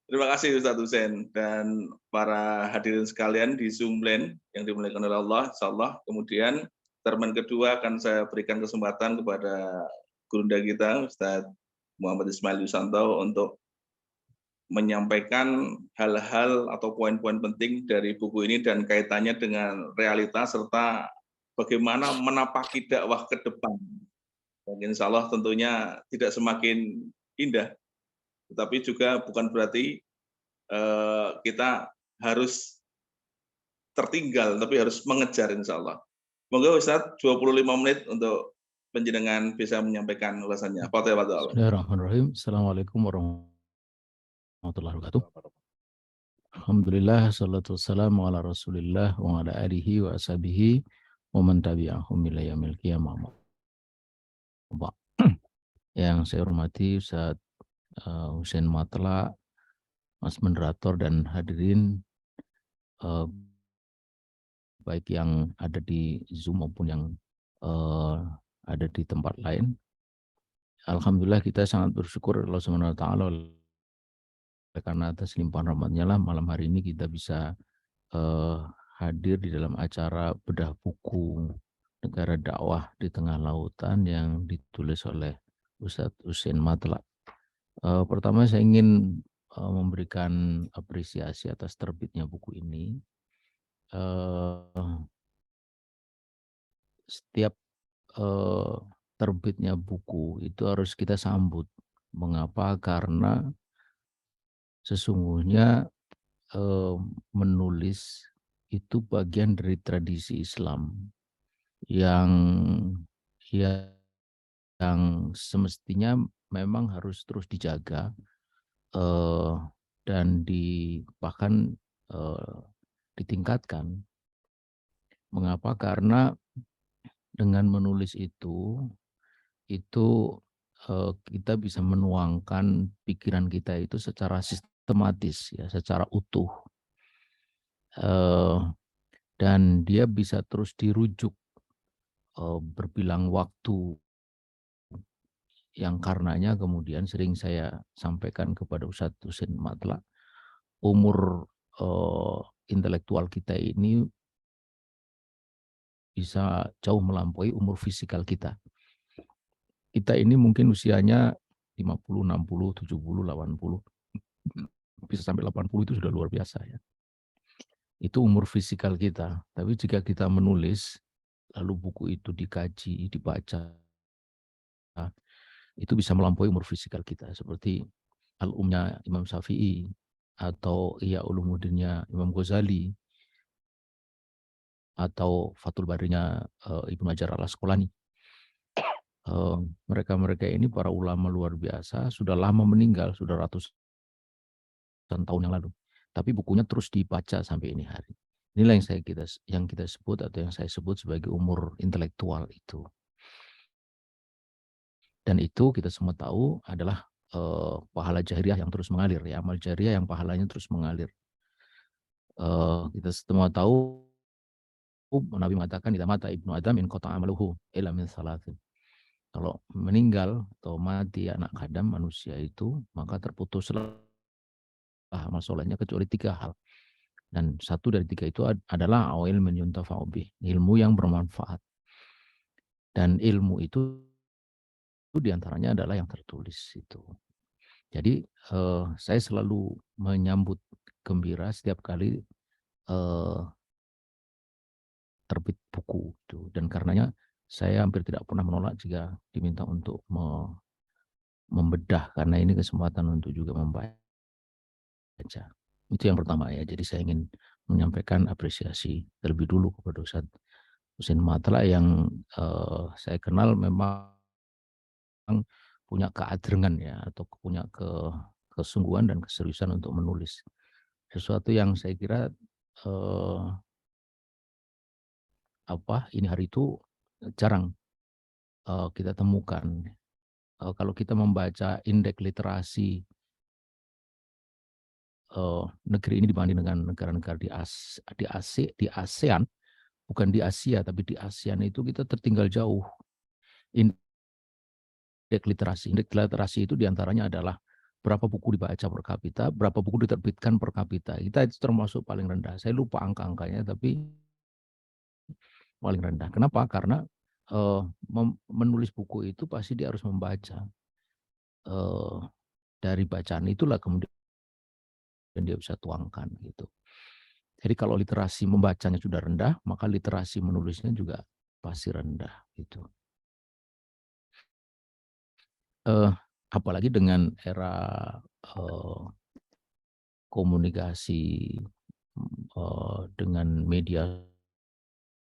S1: Terima kasih Ustadz Hussein dan para hadirin sekalian di Zoom Land yang dimuliakan oleh Allah, insyaallah. Kemudian termen kedua akan saya berikan kesempatan kepada gurunda kita Ustadz Muhammad Ismail Yusanto untuk menyampaikan hal-hal atau poin-poin penting dari buku ini dan kaitannya dengan realitas serta bagaimana menapaki dakwah ke depan. Dan insya Allah tentunya tidak semakin indah, tetapi juga bukan berarti kita harus tertinggal, tapi harus mengejar insya Allah. Moga Ustadz 25 menit untuk penjenengan bisa menyampaikan ulasannya. Fatihah.
S4: Bismillahirrahmanirrahim. Assalamualaikum warahmatullahi wabarakatuh. Alhamdulillah, salatu wassalamu ala rasulillah wa ala alihi wa ashabihi wa man tabi'ahum ila yaumil qiyamah. Yang saya hormati Ustaz Hussein Matla, Mas Moderator dan hadirin baik yang ada di Zoom maupun yang ada di tempat lain. Alhamdulillah kita sangat bersyukur Allah Subhanahu wa taala karena atas limpahan rahmatnya lah malam hari ini kita bisa hadir di dalam acara bedah buku Negara Dakwah di Tengah Lautan yang ditulis oleh Ustadz Hussein Matla. Pertama saya ingin memberikan apresiasi atas terbitnya buku ini. Setiap terbitnya buku itu harus kita sambut. Mengapa? Karena sesungguhnya menulis itu bagian dari tradisi Islam yang semestinya memang harus terus dijaga dan bahkan ditingkatkan. Mengapa? Karena dengan menulis itu kita bisa menuangkan pikiran kita itu secara sistematis, ya, secara utuh, dan dia bisa terus dirujuk berbilang waktu, yang karenanya kemudian sering saya sampaikan kepada Ustadz Hussein Matla, umur intelektual kita ini bisa jauh melampaui umur fisikal kita. Kita ini mungkin usianya 50, 60, 70, 80, bisa sampai 80 itu sudah luar biasa ya. Itu umur fisikal kita. Tapi jika kita menulis, lalu buku itu dikaji, dibaca, itu bisa melampaui umur fisikal kita. Seperti Al-Umnya Imam Syafi'i, atau Ihya Ulumuddinnya Imam Ghazali, atau Fathul Barinya Ibnu Hajar Al-Asqalani. Mereka-mereka ini para ulama luar biasa, sudah lama meninggal, sudah ratusan tahun yang lalu. Tapi bukunya terus dibaca sampai ini hari. Inilah yang kita sebut atau yang saya sebut sebagai umur intelektual itu. Dan itu kita semua tahu adalah pahala jariah yang terus mengalir, ya, amal jariah yang pahalanya terus mengalir. Kita semua tahu Nabi mengatakan idza mata ibnu adam in qata amaluhu illa min salatin. Kalau meninggal atau mati anak Adam manusia itu, maka terputuslah amal solehnya kecuali 3 hal. Dan 1 dari 3 itu adalah ilmun yuntafa'u bih, ilmu yang bermanfaat. Dan ilmu itu diantaranya adalah yang tertulis itu. Jadi saya selalu menyambut gembira setiap kali terbit buku itu, dan karenanya saya hampir tidak pernah menolak jika diminta untuk membedah, karena ini kesempatan untuk juga membaca. Itu yang pertama ya. Jadi saya ingin menyampaikan apresiasi terlebih dulu kepada Ustadz Hussein Matla yang saya kenal memang punya keadrengan ya, atau punya kesungguhan dan keseriusan untuk menulis sesuatu yang saya kira ini hari itu jarang kita temukan. Kalau kita membaca indeks literasi negeri ini dibanding dengan negara-negara di ASEAN, bukan di Asia tapi di ASEAN, itu kita tertinggal jauh. Indeks literasi itu diantaranya adalah berapa buku dibaca per kapita, berapa buku diterbitkan per kapita. Kita itu termasuk paling rendah. Saya lupa angka-angkanya, tapi paling rendah. Kenapa? Karena menulis buku itu pasti dia harus membaca. Dari bacaan itulah kemudian dia bisa tuangkan gitu. Jadi kalau literasi membacanya sudah rendah, maka literasi menulisnya juga pasti rendah gitu. Apalagi dengan era komunikasi dengan media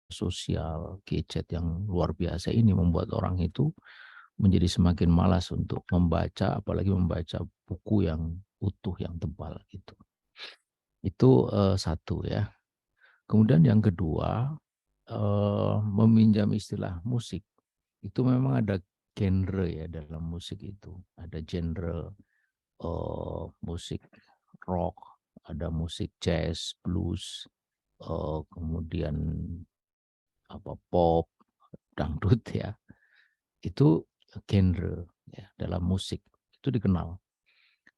S4: sosial, gadget yang luar biasa ini membuat orang itu menjadi semakin malas untuk membaca, apalagi membaca buku yang utuh, yang tebal gitu. Itu satu ya. Kemudian yang kedua, meminjam istilah musik. Itu memang ada genre ya dalam musik itu. Ada genre musik rock, ada musik jazz, blues, kemudian pop, dangdut ya. Itu genre ya dalam musik. Itu dikenal.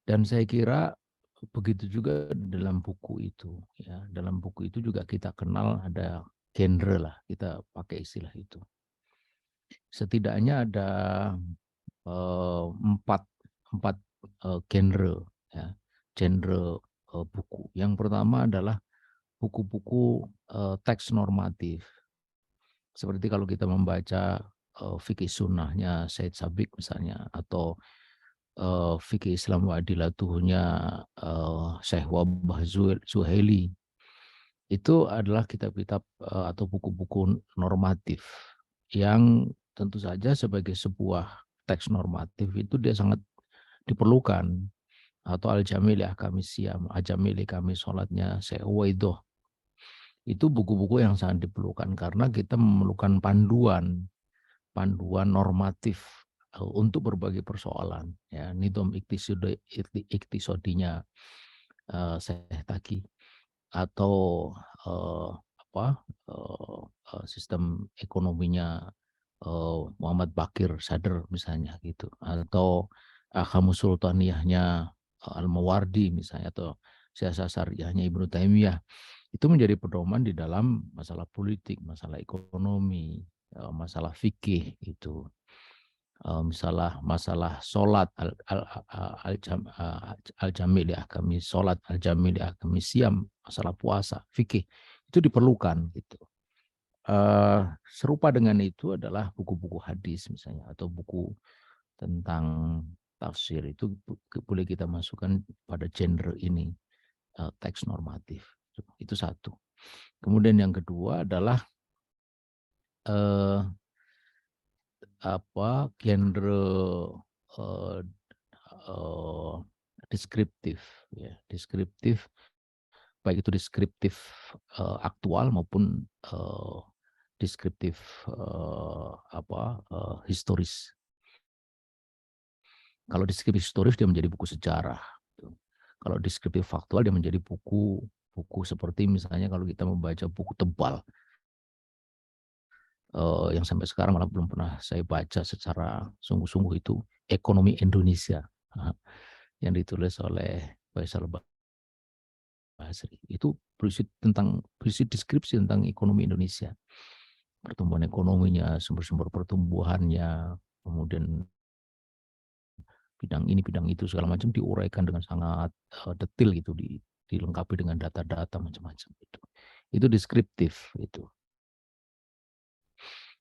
S4: Dan saya kira begitu juga dalam buku itu ya. Dalam buku itu juga kita kenal ada genre lah, kita pakai istilah itu. Setidaknya ada empat genre ya, genre buku. Yang pertama adalah buku-buku teks normatif. Seperti kalau kita membaca fikih sunnahnya Said Sabiq misalnya, atau fikih Islam wa adilatuhnya Syekh Wabah Zuhaili. Itu adalah kitab-kitab atau buku-buku normatif yang tentu saja sebagai sebuah teks normatif itu dia sangat diperlukan. Atau Al-Jamil Ahkami Siyam, Al-Jamil kami sholatnya Syekh Uwaidoh. Itu buku-buku yang sangat diperlukan karena kita memerlukan panduan normatif untuk berbagai persoalan ya. Nidom iktisodinya Syekh Taki, atau sistem ekonominya Muhammad Bakir Sadr misalnya gitu, atau Ahkamus Sultaniyahnya Al-Mawardi misalnya, atau Siasat Syariahnya Ibnu Taimiyah. Itu menjadi pedoman di dalam masalah politik, masalah ekonomi, masalah fikih itu. Masalah sholat al-jamil ya kami sholat, al-jamil ya kami siam, masalah puasa, fikih itu diperlukan gitu. Serupa dengan itu adalah buku-buku hadis misalnya, atau buku tentang tafsir, itu boleh kita masukkan pada genre ini, teks normatif. Itu satu. Kemudian yang kedua adalah genre deskriptif ya, deskriptif, baik itu deskriptif aktual maupun deskriptif historis. Kalau deskriptif historis dia menjadi buku sejarah. Kalau deskriptif faktual dia menjadi buku seperti misalnya kalau kita membaca buku tebal yang sampai sekarang malah belum pernah saya baca secara sungguh-sungguh, itu Ekonomi Indonesia yang ditulis oleh Faisal Basri. Itu berisi deskripsi tentang ekonomi Indonesia, pertumbuhan ekonominya, sumber-sumber pertumbuhannya, kemudian bidang ini, bidang itu, segala macam diuraikan dengan sangat detail gitu, dilengkapi dengan data-data macam-macam itu. Itu deskriptif itu.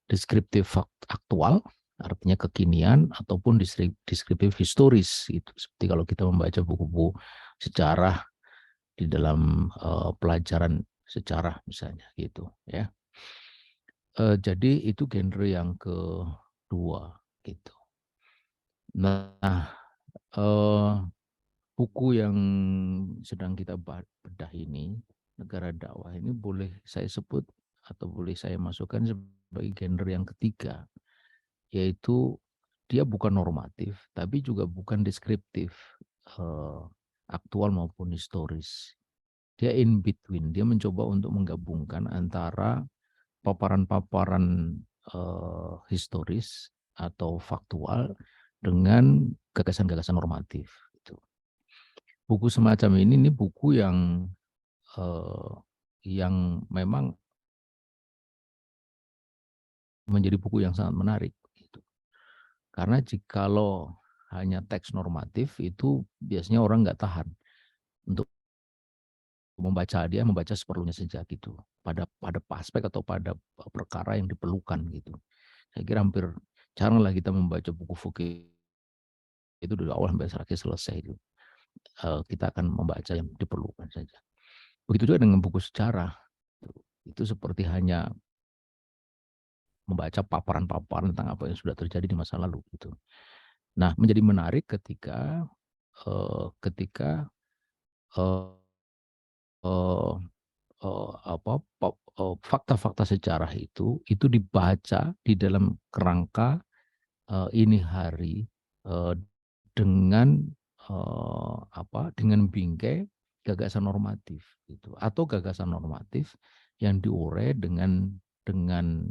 S4: Deskriptif aktual artinya kekinian, ataupun deskriptif historis itu. Seperti kalau kita membaca buku-buku sejarah di dalam pelajaran sejarah misalnya gitu ya. Jadi itu genre yang kedua gitu. Nah, buku yang sedang kita bedah ini, Negara Dakwah ini, boleh saya sebut atau boleh saya masukkan sebagai genre yang ketiga, yaitu dia bukan normatif tapi juga bukan deskriptif aktual maupun historis. Dia in between, dia mencoba untuk menggabungkan antara paparan-paparan historis atau faktual dengan gagasan-gagasan normatif. buku semacam ini buku yang memang menjadi buku yang sangat menarik gitu. Karena jikalau hanya teks normatif itu biasanya orang nggak tahan untuk membaca, dia membaca seperlunya saja gitu, pada aspek atau pada perkara yang diperlukan gitu. Saya kira hampir jaranglah kita membaca buku fikih itu dari awal sampai akhir selesai itu. Kita akan membaca yang diperlukan saja. Begitu juga dengan buku sejarah. Itu seperti hanya membaca paparan-paparan tentang apa yang sudah terjadi di masa lalu gitu. Nah, menjadi menarik ketika eh, fakta-fakta sejarah itu dibaca di dalam kerangka ini hari dengan dengan bingkai gagasan normatif gitu, atau gagasan normatif yang diurai dengan dengan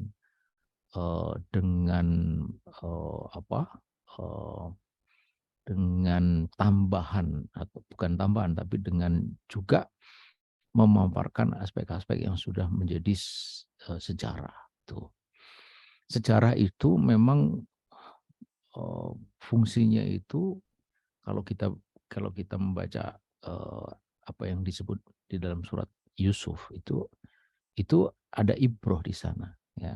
S4: eh, dengan tambahan, atau bukan tambahan tapi dengan juga memaparkan aspek-aspek yang sudah menjadi sejarah. Sejarah itu memang fungsinya itu, kalau kita membaca apa yang disebut di dalam surat Yusuf itu ada ibroh di sana ya.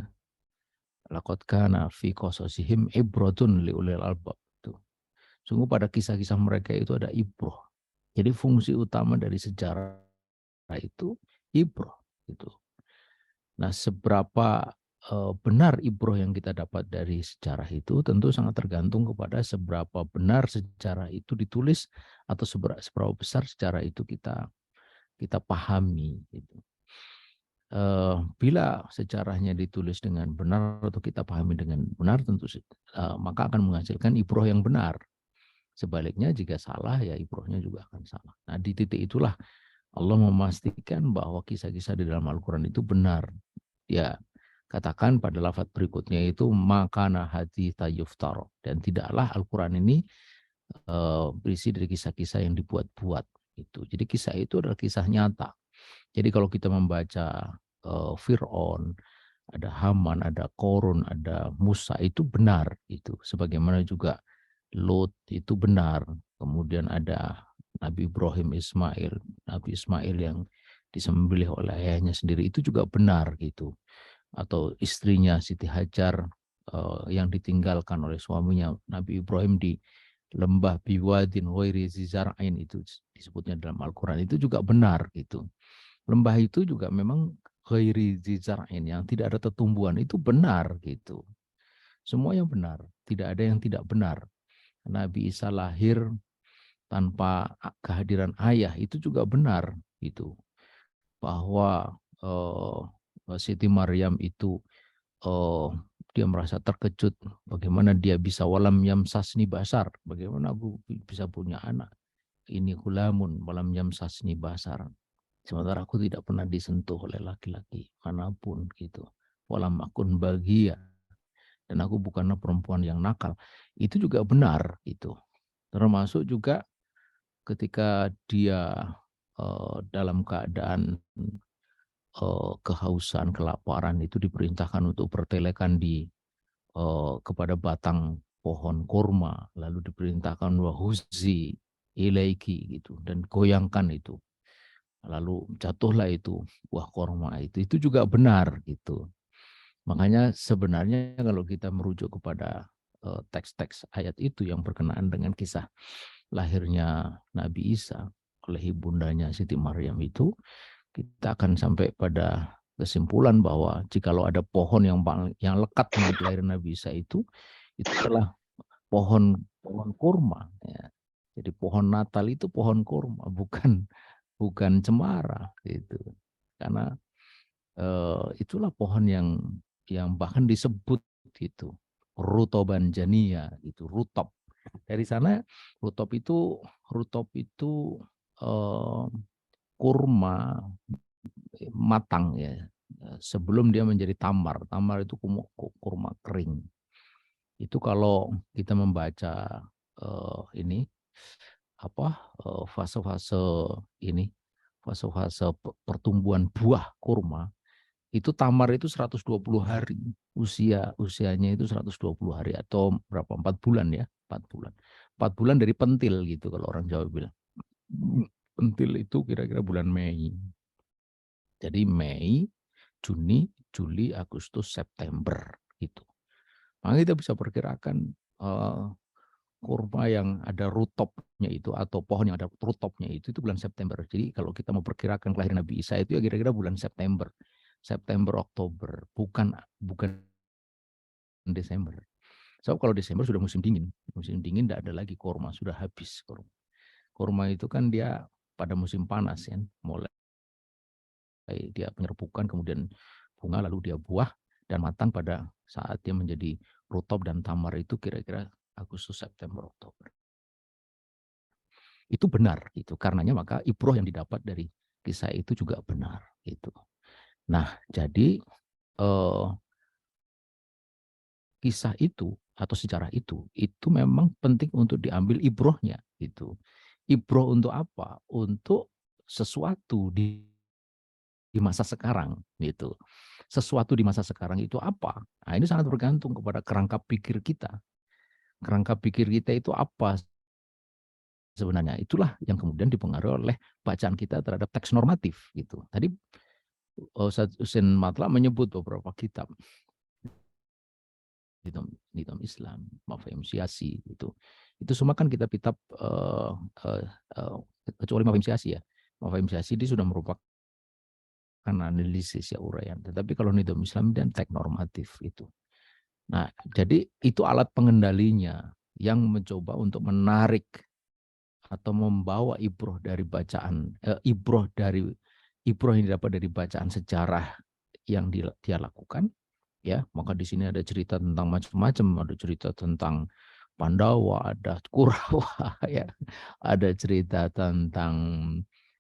S4: Laqad kana fi qasasihim ibratun liulil albab. Sungguh pada kisah-kisah mereka itu ada ibroh. Jadi fungsi utama dari sejarah itu ibroh gitu. Nah, seberapa benar ibroh yang kita dapat dari sejarah itu tentu sangat tergantung kepada seberapa benar sejarah itu ditulis, atau seberapa besar sejarah itu kita pahami gitu. Bila sejarahnya ditulis dengan benar atau kita pahami dengan benar, tentu maka akan menghasilkan ibroh yang benar. Sebaliknya jika salah, ya ibrohnya juga akan salah. Nah, di titik itulah Allah memastikan bahwa kisah-kisah di dalam Al-Quran itu benar. Ya, katakan pada lafaz berikutnya itu makana haditsa yuftara, dan tidaklah Al-Quran ini berisi dari kisah-kisah yang dibuat-buat itu. Jadi kisah itu adalah kisah nyata. Jadi kalau kita membaca Fir'aun, ada Haman, ada Korun, ada Musa, itu benar itu. Sebagaimana juga Lot itu benar. Kemudian ada Nabi Ibrahim Ismail, Nabi Ismail yang disembelih oleh ayahnya sendiri, itu juga benar gitu. Atau istrinya Siti Hajar yang ditinggalkan oleh suaminya Nabi Ibrahim di lembah biwadin ghairi zizar'ain, itu disebutnya dalam Al-Quran, itu juga benar gitu. Lembah itu juga memang ghairi zizar'ain, yang tidak ada tetumbuhan, itu benar gitu. Semua yang benar, tidak ada yang tidak benar. Nabi Isa lahir tanpa kehadiran ayah, itu juga benar gitu. Bahwa Siti Maryam itu dia merasa terkejut bagaimana dia bisa walam yamsasni basar, bagaimana aku bisa punya anak, ini gulamun walam yamsasni basar, sementara aku tidak pernah disentuh oleh laki-laki manapun gitu, walam akun bahagia, dan aku bukanlah perempuan yang nakal. Itu juga benar itu. Termasuk juga ketika dia dalam keadaan kehausan, kelaparan, itu diperintahkan untuk bertelekan kepada batang pohon kurma, lalu diperintahkan wahuzi ilaiki gitu, dan goyangkan itu, lalu jatuhlah itu buah kurma itu juga benar gitu. Makanya sebenarnya kalau kita merujuk kepada teks-teks ayat itu yang berkenaan dengan kisah lahirnya Nabi Isa oleh ibundanya Siti Maryam, itu kita akan sampai pada kesimpulan bahwa jikalau ada pohon yang lekat dengan kelahiran Nabi Isa itu adalah pohon kurma ya. Jadi pohon Natal itu pohon kurma, bukan cemara gitu. Karena itulah pohon yang bahkan disebut gitu rutoban jania gitu, rutop. Dari sana rutop itu eh, kurma matang ya, sebelum dia menjadi tamar. Tamar itu kurma kering. Itu kalau kita membaca ini fase-fase ini, fase-fase pertumbuhan buah kurma, itu tamar itu 120 hari. Usianya itu 120 hari atau berapa? 4 bulan ya, 4 bulan. 4 bulan dari pentil gitu kalau orang Jawa bilang. Pentil itu kira-kira bulan Mei. Jadi Mei, Juni, Juli, Agustus, September gitu. Maka kita bisa perkirakan kurma yang ada rutopnya itu atau pohon yang ada rutopnya itu bulan September. Jadi kalau kita mau perkirakan kelahiran Nabi Isa itu ya kira-kira bulan September. September, Oktober, bukan Desember. So kalau Desember sudah musim dingin tidak ada lagi kurma, sudah habis kurma. Kurma itu kan dia pada musim panas ya, mulai dia penyerbukan, kemudian bunga, lalu dia buah dan matang pada saat dia menjadi rutop dan tamar itu kira-kira Agustus, September, Oktober. Itu benar gitu. Karenanya maka ibroh yang didapat dari kisah itu juga benar gitu. Nah, jadi kisah itu atau sejarah itu memang penting untuk diambil ibrohnya gitu. Ibroh untuk apa? Untuk sesuatu di masa sekarang gitu. Sesuatu di masa sekarang itu apa? Nah, ini sangat bergantung kepada kerangka pikir kita. Kerangka pikir kita itu apa sebenarnya? Itulah yang kemudian dipengaruhi oleh bacaan kita terhadap teks normatif gitu. Tadi Ustaz Husain Matlab menyebut beberapa kitab Nizam Islam, Mafahim Syiasi itu semua kan kitab-kitab kecuali Mafahim Syiasi ya. Mafahim Syiasi dia sudah merupakan analisis ya, uraian. Tetapi kalau Nizam Islam dan teks normatif itu. Nah, jadi itu alat pengendalinya yang mencoba untuk menarik atau membawa ibroh dari bacaan ibroh yang didapat dari bacaan sejarah yang dia lakukan. Ya, maka di sini ada cerita tentang macam-macam, ada cerita tentang Pandawa, ada Kurawa, ya, ada cerita tentang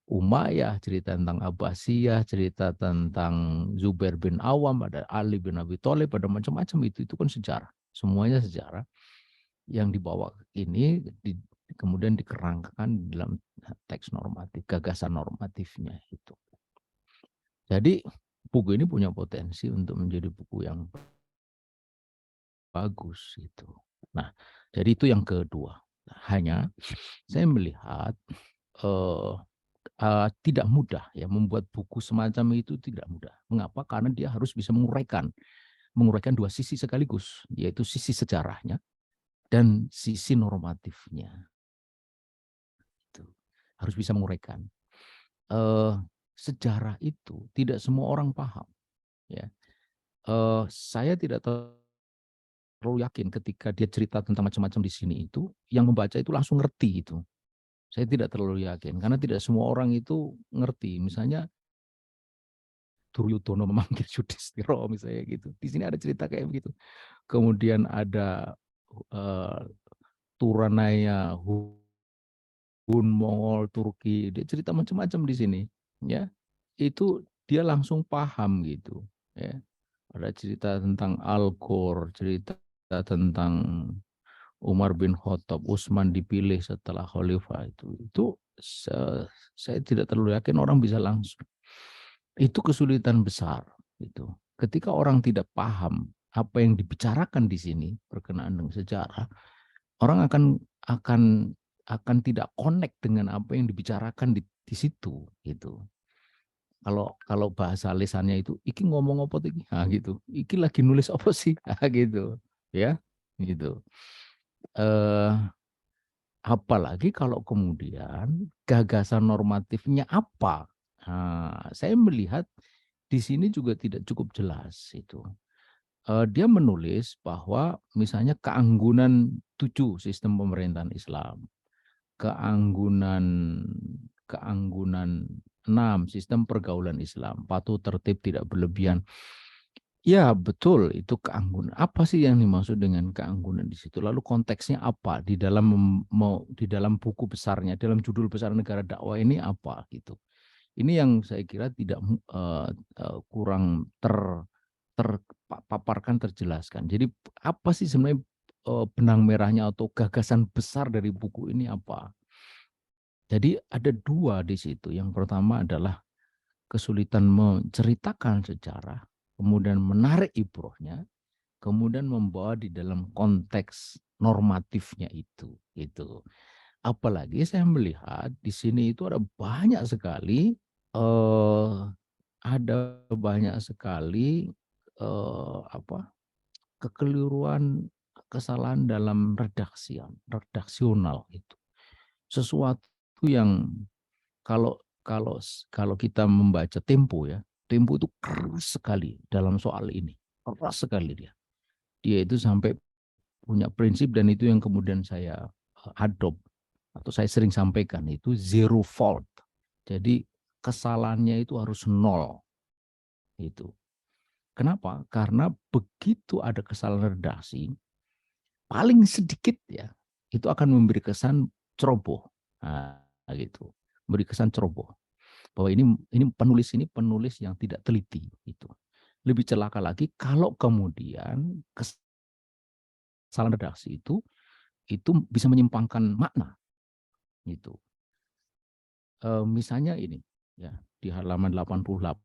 S4: Umayyah, cerita tentang Abbasiyah, cerita tentang Zubair bin Awam, ada Ali bin Abi Thalib, ada macam-macam itu kan sejarah, semuanya sejarah yang dibawa ini kemudian dikerangkakan dalam teks normatif, gagasan normatifnya itu. Jadi buku ini punya potensi untuk menjadi buku yang bagus itu. Nah, jadi itu yang kedua. Hanya saya melihat tidak mudah ya membuat buku semacam itu, tidak mudah. Mengapa? Karena dia harus bisa menguraikan dua sisi sekaligus, yaitu sisi sejarahnya dan sisi normatifnya. Itu harus bisa menguraikan. Sejarah itu tidak semua orang paham. Ya, saya tidak terlalu yakin ketika dia cerita tentang macam-macam di sini itu, yang membaca itu langsung ngerti itu. Saya tidak terlalu yakin, karena tidak semua orang itu ngerti. Misalnya, Duryudono memanggil Yudhistira misalnya gitu. Di sini ada cerita kayak begitu. Kemudian ada Turanaya, Hun, Mongol, Turki, dia cerita macam-macam di sini. Ya, itu dia langsung paham gitu. Ya, ada cerita tentang Al-Ghor, cerita tentang Umar bin Khattab, Utsman dipilih setelah khalifah itu saya tidak terlalu yakin orang bisa langsung. Itu kesulitan besar itu. Ketika orang tidak paham apa yang dibicarakan di sini berkenaan dengan sejarah, orang akan tidak connect dengan apa yang dibicarakan di situ gitu. Kalau bahasa lisannya itu iki ngomong apa iki? Nah, gitu. Iki lagi nulis apa sih? Gitu. Ya, gitu. Apalagi kalau kemudian gagasan normatifnya apa? Nah, saya melihat di sini juga tidak cukup jelas itu. Dia menulis bahwa misalnya keanggunan 7 sistem pemerintahan Islam, keanggunan 6 sistem pergaulan Islam, patuh tertib tidak berlebihan. Ya, betul, itu keanggunan. Apa sih yang dimaksud dengan keanggunan di situ? Lalu konteksnya apa di dalam buku besarnya, dalam judul besar negara dakwah ini apa gitu. Ini yang saya kira tidak kurang terpaparkan, terjelaskan. Jadi apa sih sebenarnya benang merahnya atau gagasan besar dari buku ini apa? Jadi ada dua di situ. Yang pertama adalah kesulitan menceritakan sejarah, kemudian menarik ibrohnya, kemudian membawa di dalam konteks normatifnya itu. Gitu. Apalagi saya melihat di sini itu ada banyak sekali apa kekeliruan, kesalahan dalam redaksional itu. Sesuatu yang kalau kalau kalau kita membaca Tempo ya, Tempo itu keras sekali dalam soal ini. Keras sekali dia. Dia itu sampai punya prinsip dan itu yang kemudian saya adopt atau saya sering sampaikan itu zero fault. Jadi kesalahannya itu harus nol. Itu. Kenapa? Karena begitu ada kesalahan redaksi, paling sedikit ya, itu akan memberi kesan ceroboh. Nah, gitu. Memberi kesan ceroboh. Bahwa ini penulis yang tidak teliti itu. Lebih celaka lagi kalau kemudian kesalahan redaksi itu bisa menyimpangkan makna gitu. Misalnya ini ya di halaman 88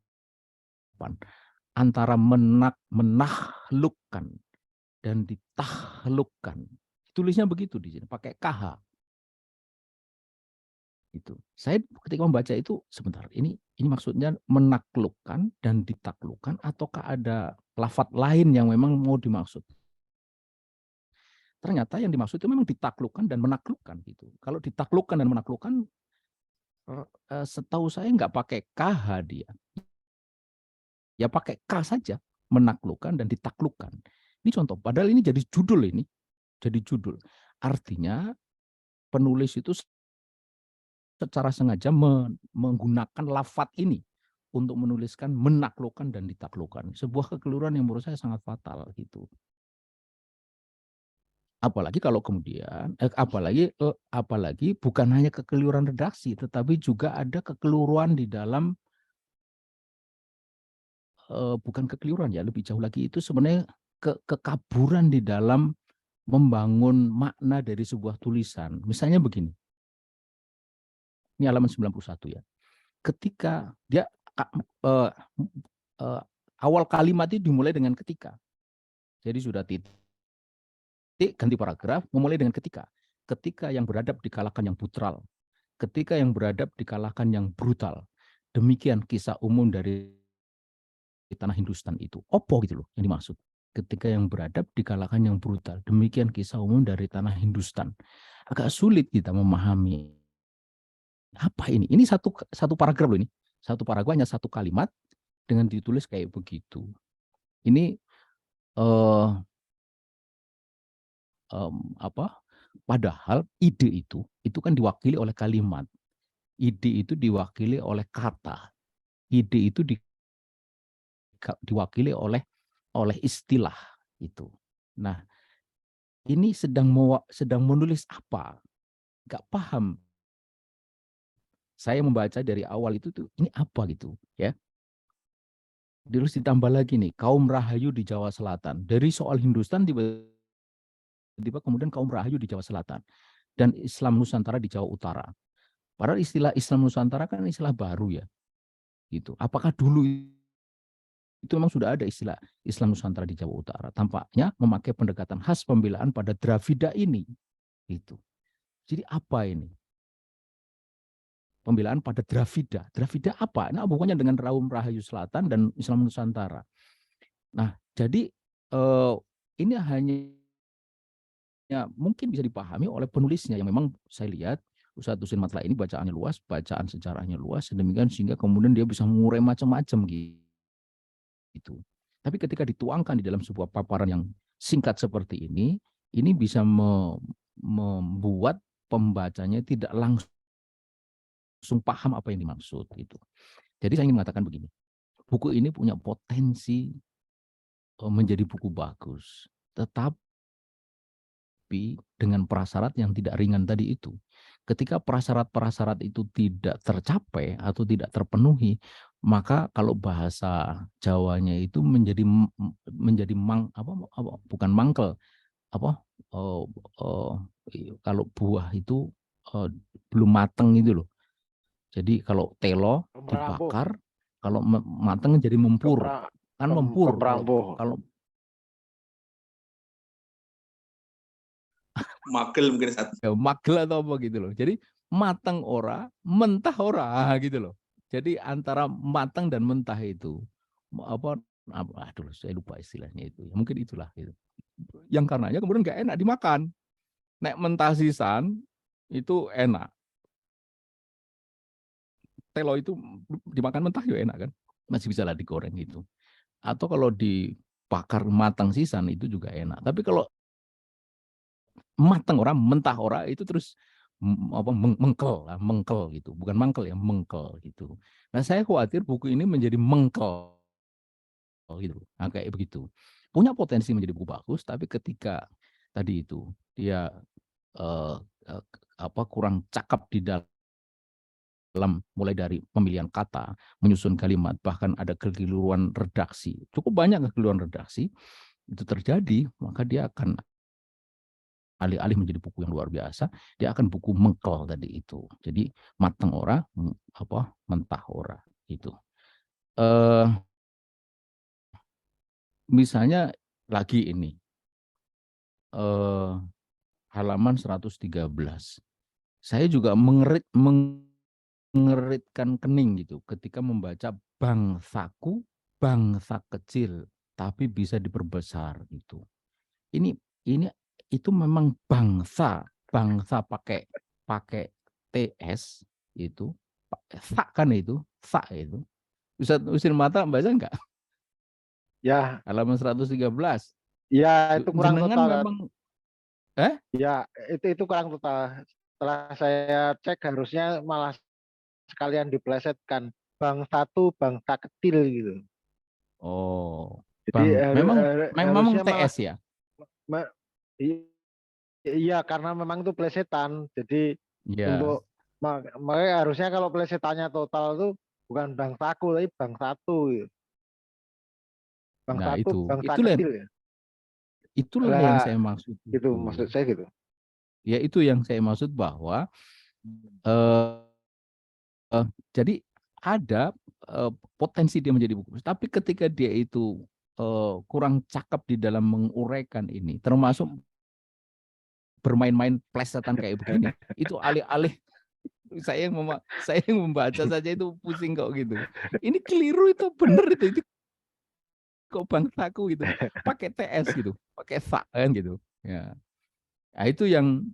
S4: antara menahlukkan dan ditahlukkan. Tulisnya begitu di sini pakai KH. Itu. Saya ketika membaca itu sebentar, ini maksudnya menaklukkan dan ditaklukkan ataukah ada lafaz lain yang memang mau dimaksud? Ternyata yang dimaksud itu memang ditaklukkan dan menaklukkan gitu. Kalau ditaklukkan dan menaklukkan setahu saya nggak pakai KH dia. Ya pakai K saja, menaklukkan dan ditaklukkan. Ini contoh, padahal ini jadi judul ini. Jadi judul. Artinya penulis itu secara sengaja menggunakan lafaz ini untuk menuliskan menaklukkan dan ditaklukkan. Sebuah kekeliruan yang menurut saya sangat fatal gitu. Apalagi kalau kemudian apalagi bukan hanya kekeliruan redaksi tetapi juga ada kekeliruan di dalam bukan kekeliruan ya, lebih jauh lagi itu sebenarnya kekaburan di dalam membangun makna dari sebuah tulisan. Misalnya begini. Ini halaman 91 ya. Ketika dia awal kalimat itu dimulai dengan ketika. Jadi sudah titik ganti paragraf memulai dengan ketika. Ketika yang beradab dikalahkan yang putral. Ketika yang beradab dikalahkan yang brutal. Demikian kisah umum dari tanah Hindustan itu. Opo gitu loh yang dimaksud. Ketika yang beradab dikalahkan yang brutal. Demikian kisah umum dari tanah Hindustan. Agak sulit kita memahami. Apa ini? Ini satu paragraf loh ini. Satu paragraf hanya satu kalimat dengan ditulis kayak begitu. Ini padahal ide itu kan diwakili oleh kalimat. Ide itu diwakili oleh kata. Ide itu diwakili oleh istilah itu. Nah, ini sedang menulis apa? Gak paham. Saya membaca dari awal itu tuh ini apa gitu, ya. Terus ditambah lagi nih, kaum Rahayu di Jawa Selatan. Dari soal Hindustan tiba-tiba kemudian kaum Rahayu di Jawa Selatan dan Islam Nusantara di Jawa Utara. Padahal istilah Islam Nusantara kan istilah baru ya. Gitu. Apakah dulu itu memang sudah ada istilah Islam Nusantara di Jawa Utara? Tampaknya memakai pendekatan khas pembelaan pada Dravida ini. Gitu. Jadi apa ini? Pembelaan pada Dravida. Dravida apa? Nah, hubungannya dengan kaum Rahayu Selatan dan Islam Nusantara. Nah, jadi ini hanya mungkin bisa dipahami oleh penulisnya yang memang saya lihat Ustadz Husin Matla ini bacaannya luas, bacaan sejarahnya luas, sedemikian sehingga kemudian dia bisa mengurai macam-macam gitu. Tapi ketika dituangkan di dalam sebuah paparan yang singkat seperti ini bisa membuat pembacanya tidak langsung paham apa yang dimaksud gitu. Jadi saya ingin mengatakan begini, buku ini punya potensi menjadi buku bagus, tetapi dengan prasyarat yang tidak ringan tadi itu. Ketika prasyarat-prasyarat itu tidak tercapai atau tidak terpenuhi, maka kalau bahasa Jawanya itu menjadi bukan mangkel, kalau buah itu belum mateng itu loh. Jadi kalau telo
S3: Kemerampuh,
S4: dibakar, kalau mateng jadi mempur.
S3: kemera,
S4: Kan mempur kalau
S3: kemerampuh.
S4: kalau
S1: Magel mungkin satu.
S4: ya, magel atau apa gitu loh. Jadi matang ora, mentah ora gitu loh. Jadi antara matang dan mentah itu apa aduh saya lupa istilahnya itu. Ya, mungkin itulah gitu. Yang karenanya kemudian nggak enak dimakan. Nek mentah sisan itu enak. Telo itu dimakan mentah ya enak kan. Masih bisa lah digoreng gitu. Atau kalau dibakar matang sisan itu juga enak. Tapi kalau matang orang, mentah orang itu terus apa mengkel gitu, bukan mangkel ya, mengkel gitu. Nah saya khawatir buku ini menjadi mengkel gitu, nah, kayak begitu. Punya potensi menjadi buku bagus, tapi ketika tadi itu dia eh, eh, kurang cakap di dalam mulai dari pemilihan kata, menyusun kalimat, bahkan ada kekeliruan redaksi, cukup banyak kekeliruan redaksi itu terjadi, maka dia akan alih-alih menjadi buku yang luar biasa, dia akan buku mengkel tadi itu. Jadi mateng ora, mentah ora itu. Misalnya lagi ini halaman 113. Saya juga mengeritkan kening gitu ketika membaca bangsaku, bangsa kecil, tapi bisa diperbesar gitu. Ini itu memang bangsa pakai TS itu sak kan itu sak itu bisa usin mata baca enggak
S3: Ya,
S4: halaman 113
S3: ya itu kurang
S4: jenengan
S3: total.
S4: memang
S3: Ya, itu kurang total. Setelah saya cek harusnya malah sekalian diplesetkan bang satu bangsa kecil gitu.
S4: oh
S3: Jadi
S4: bang memang memang
S3: harusnya malah
S4: TS ya
S3: ma- i- iya karena memang itu plesetan. Jadi
S4: ya
S3: untuk makanya harusnya kalau plesetannya total itu bukan bangsaku tapi bang satu gitu. Bang
S4: nah
S3: satu bangsa
S4: itulah
S3: kecil ya.
S4: itulah yang
S3: Lah
S4: saya maksud
S3: gitu
S4: itu
S3: maksud saya gitu.
S4: ya itu yang saya maksud bahwa eh, jadi ada potensi dia menjadi buku, tapi ketika dia itu kurang cakep di dalam menguraikan ini, termasuk bermain-main plesetan kayak begini, itu alih-alih saya yang membaca saja itu pusing kok gitu. Ini keliru itu bener itu kok bangsaku gitu, pakai TS gitu, pakai sak kan gitu. Ya, nah, itu yang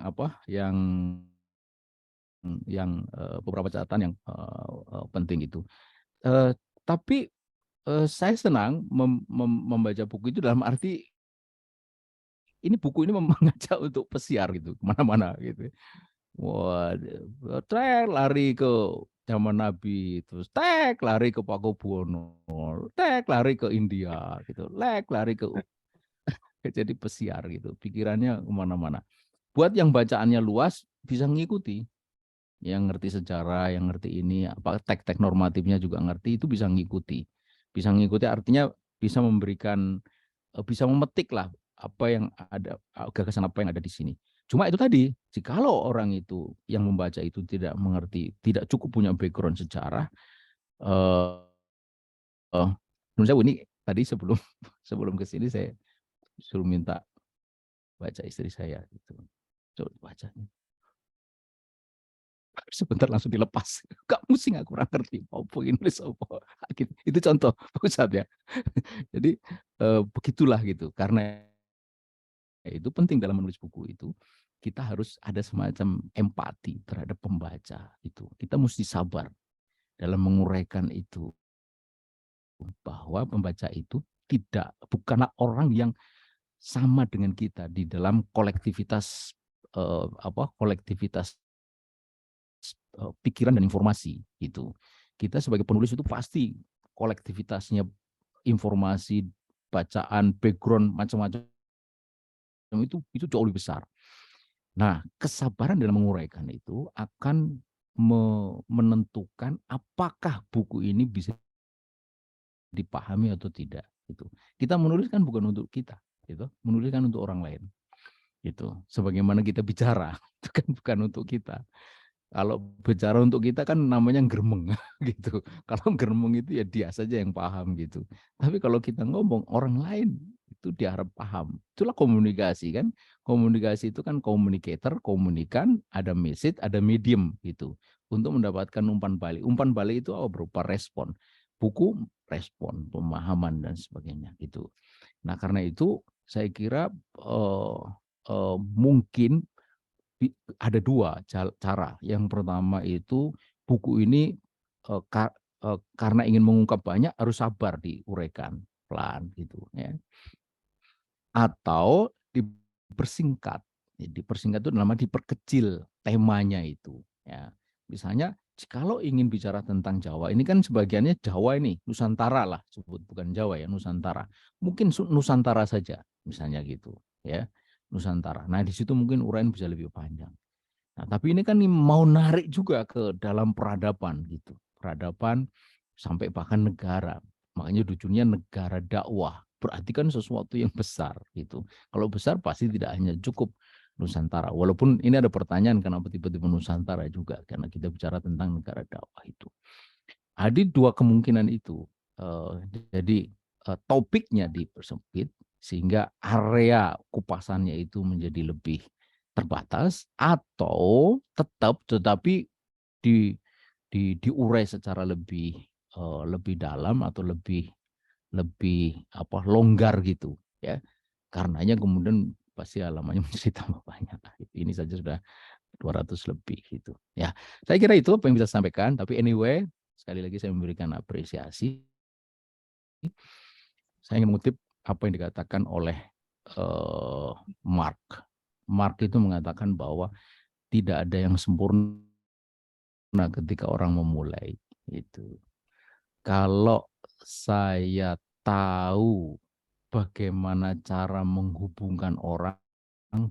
S4: apa yang beberapa catatan yang penting itu. Eh, tapi saya senang membaca buku itu dalam arti ini buku ini mengajak untuk pesiar gitu kemana-mana gitu. Wah, lari ke zaman Nabi, terus lari ke Pakubuwono, lari ke India gitu, lari ke jadi pesiar gitu, pikirannya kemana-mana. Buat yang bacaannya luas bisa mengikuti, yang ngerti sejarah, yang ngerti ini, apa teks-teks normatifnya juga ngerti, itu bisa ngikuti. Bisa ngikuti artinya bisa memberikan, bisa memetik lah apa yang ada, gagasan apa yang ada di sini. Cuma itu tadi, jikalau orang itu yang membaca itu tidak mengerti, tidak cukup punya background sejarah, menurut saya ini tadi sebelum sebelum ke sini saya suruh minta baca istri saya gitu. Coba baca. Sebentar langsung dilepas. Gak pusing aku kurang ngerti apa nulis apa. Gitu. Itu contoh pusat ya. Jadi begitulah gitu. Karena itu penting dalam menulis buku itu. Kita harus ada semacam empati terhadap pembaca itu. Kita mesti sabar dalam menguraikan itu bahwa pembaca itu bukanlah orang yang sama dengan kita di dalam kolektivitas kolektivitas pikiran dan informasi gitu. Kita sebagai penulis itu pasti kolektivitasnya informasi, bacaan, background macam-macam itu jauh lebih besar. Nah, kesabaran dalam menguraikan itu akan menentukan apakah buku ini bisa dipahami atau tidak. Gitu. Kita menulis kan bukan untuk kita, gitu. Menulis kan untuk orang lain. Gitu. Sebagaimana kita bicara, itu kan bukan untuk kita. Kalau bicara untuk kita kan namanya geremeng gitu. Kalau geremeng itu ya dia saja yang paham gitu. Tapi kalau kita ngomong orang lain itu diharap paham. Itulah komunikasi kan. Komunikasi itu kan communicator, komunikan, ada message, ada medium gitu. Untuk mendapatkan umpan balik. Umpan balik itu berupa respon. Buku respon, pemahaman dan sebagainya gitu. Nah, karena itu saya kira mungkin ada dua cara. Yang pertama itu buku ini karena ingin mengungkap banyak harus sabar diuraikan pelan gitu ya. Atau dipersingkat. Dipersingkat itu namanya diperkecil temanya itu ya. Misalnya kalau ingin bicara tentang Jawa, ini kan sebagiannya Jawa ini, Nusantara lah sebut, bukan Jawa ya, Nusantara. Mungkin Nusantara saja misalnya gitu ya. Nusantara. Nah, di situ mungkin uraian bisa lebih panjang. Nah, tapi ini kan mau narik juga ke dalam peradaban gitu. Peradaban sampai bahkan negara. Makanya judulnya negara dakwah. Berarti kan sesuatu yang besar gitu. Kalau besar pasti tidak hanya cukup Nusantara. Walaupun ini ada pertanyaan kenapa tiba-tiba Nusantara juga. Karena kita bicara tentang negara dakwah itu. Ada dua kemungkinan itu. Jadi topiknya dipersempit sehingga area kupasannya itu menjadi lebih terbatas, atau tetapi diurai secara lebih dalam atau lebih longgar gitu ya. Karenanya kemudian pasti halamannya menjadi tambah banyak. Ini saja sudah 200 lebih gitu. Ya, saya kira itu apa yang bisa saya sampaikan, tapi anyway, sekali lagi saya memberikan apresiasi. Saya ingin mengutip apa yang dikatakan oleh Mark. Mark itu mengatakan bahwa tidak ada yang sempurna ketika orang memulai. Itu. Kalau saya tahu bagaimana cara menghubungkan orang,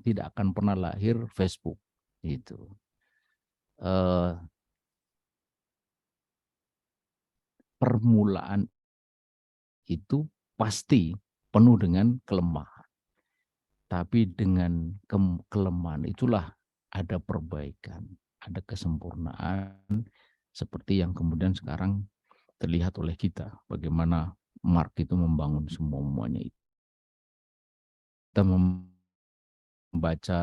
S4: tidak akan pernah lahir Facebook. Itu. Permulaan itu pasti penuh dengan kelemahan. Tapi dengan kelemahan itulah ada perbaikan, ada kesempurnaan, seperti yang kemudian sekarang terlihat oleh kita. Bagaimana Mark itu membangun semuanya itu. Kita membaca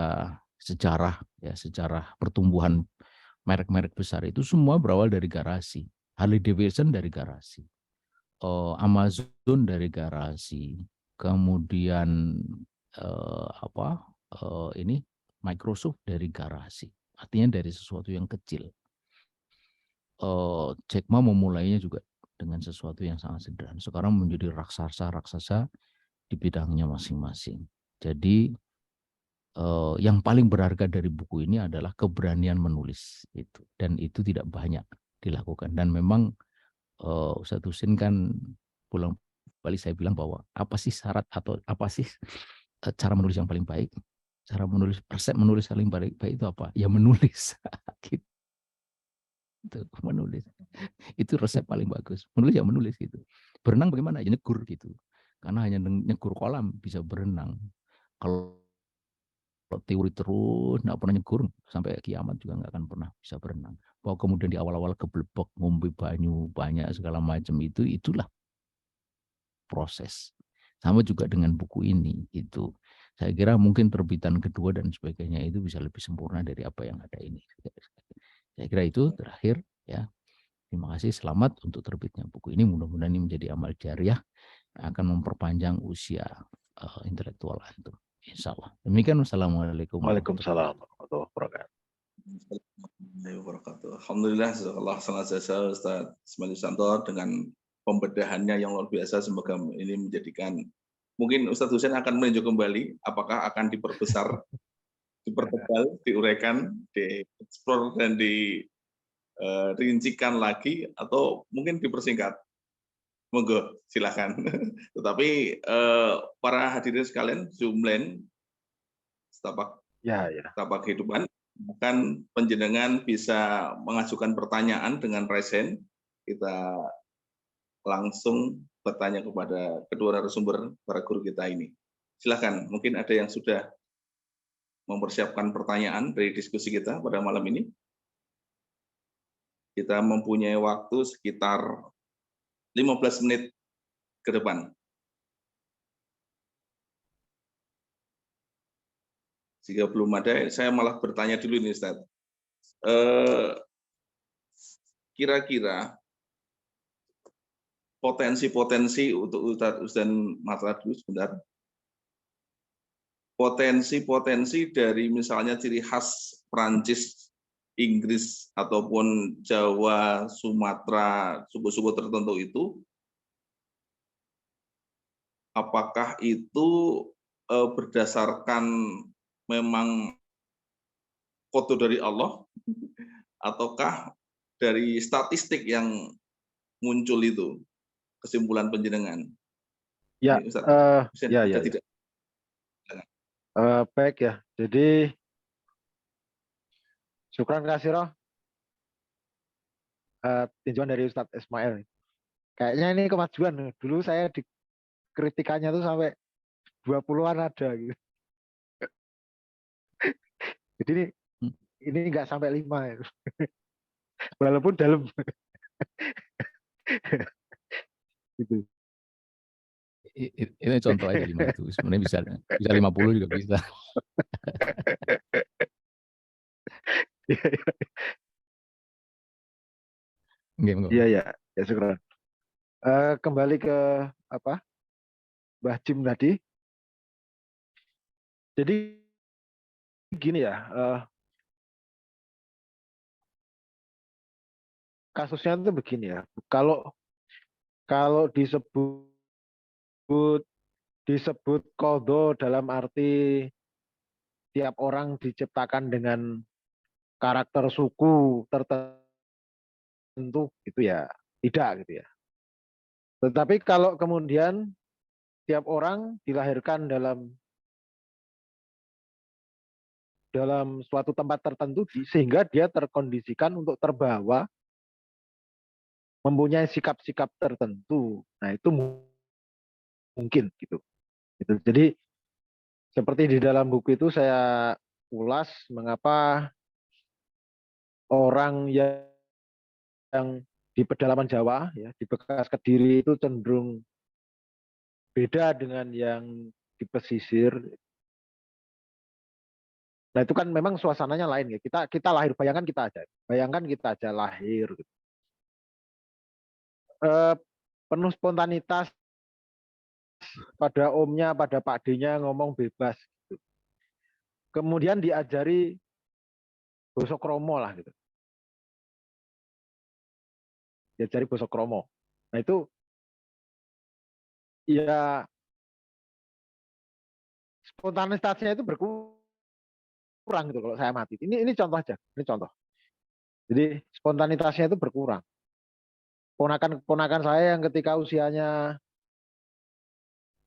S4: sejarah, ya, sejarah pertumbuhan merek-merek besar itu semua berawal dari garasi. Harley Davidson dari garasi. Amazon dari garasi. Kemudian ini Microsoft dari garasi. Artinya dari sesuatu yang kecil. Jack Ma memulainya juga dengan sesuatu yang sangat sederhana. Sekarang menjadi raksasa di bidangnya masing-masing. Jadi yang paling berharga dari buku ini adalah keberanian menulis itu, dan itu tidak banyak dilakukan. Dan memang Ustadz Husin kan pulang balik saya bilang bahwa apa sih syarat atau apa sih cara menulis yang paling baik? Cara menulis, resep menulis paling baik itu apa? Ya menulis. Gitu, menulis. Itu resep paling bagus. Menulis ya menulis gitu. Berenang bagaimana? Ya nyegur gitu. Karena hanya nyegur kolam bisa berenang. Kalau teori terus nggak pernah nyegur, sampai kiamat juga nggak akan pernah bisa berenang. Bahwa kemudian di awal-awal keblebek, ngombe banyu banyak segala macam itulah proses. Sama juga dengan buku ini itu. Saya kira mungkin terbitan kedua dan sebagainya itu bisa lebih sempurna dari apa yang ada ini. Saya kira itu terakhir ya. Terima kasih, selamat untuk terbitnya buku ini. Mudah-mudahan ini menjadi amal jariah yang akan memperpanjang usia intelektual antum. Insya Allah. Demikian. Wassalamualaikum
S3: Waalaikumsalam warahmatullahi
S1: wabarakatuh. Alhamdulillah, Allah sangat jasa Ustaz Ismail Santor dengan pembedahannya yang luar biasa. Semoga ini menjadikan, mungkin Ustaz Husain akan meninjau kembali apakah akan diperbesar, dipertebal, diuraikan, dieksplor dan dirincikan lagi, atau mungkin dipersingkat. Monggo, silakan. Tetapi para hadirin sekalian, Zoomland, setapak kehidupan, bahkan penjenengan bisa mengajukan pertanyaan dengan resen. Kita langsung bertanya kepada kedua narasumber, para guru kita ini. Silakan, mungkin ada yang sudah mempersiapkan pertanyaan dari diskusi kita pada malam ini. Kita mempunyai waktu sekitar 15 menit ke depan. Jika belum ada, saya malah bertanya dulu nih, Ustaz. Kira-kira potensi-potensi untuk Ustaz dan Matra dulu sebentar. Potensi-potensi dari misalnya ciri khas Prancis, Inggris, ataupun Jawa, Sumatera, suku-suku tertentu itu, apakah itu berdasarkan memang kode dari Allah, ataukah dari statistik yang muncul itu, kesimpulan penjenengan?
S3: Ya,
S1: Ini, Ustaz,
S3: ya.
S1: tidak?
S3: Baik ya. Jadi syukran kasih tinjauan dari Ustadz Ismail. Kayaknya ini kemajuan. Dulu saya di kritikannya tuh sampai 20-an ada gitu. Jadi ini nggak sampai 5 ya. Walaupun dalam gitu.
S4: Ini contoh aja 5 itu. Sebenarnya bisa 50 juga bisa.
S3: Iya ya, ya syukur. Kembali ke apa, Mbah Jim tadi. Jadi gini ya, kasusnya itu begini ya. Kalau disebut kodo dalam arti tiap orang diciptakan dengan karakter suku tertentu, itu ya tidak gitu ya. Tetapi kalau kemudian tiap orang dilahirkan dalam suatu tempat tertentu sehingga dia terkondisikan untuk terbawa mempunyai sikap-sikap tertentu, nah itu mungkin gitu. Jadi seperti di dalam buku itu saya ulas mengapa orang yang di pedalaman Jawa ya, di bekas Kediri itu cenderung beda dengan yang di pesisir. Nah itu kan memang suasananya lain ya. Kita lahir, bayangkan kita aja lahir gitu. Penuh spontanitas, pada omnya, pada Pak D-nya ngomong bebas gitu. Kemudian diajari bosok kromo lah gitu. Diajari bosok kromo. Nah itu ya spontanitasnya itu berkurang gitu kalau saya mati. Ini contoh aja, ini contoh. Jadi spontanitasnya itu berkurang. Ponakan saya yang ketika usianya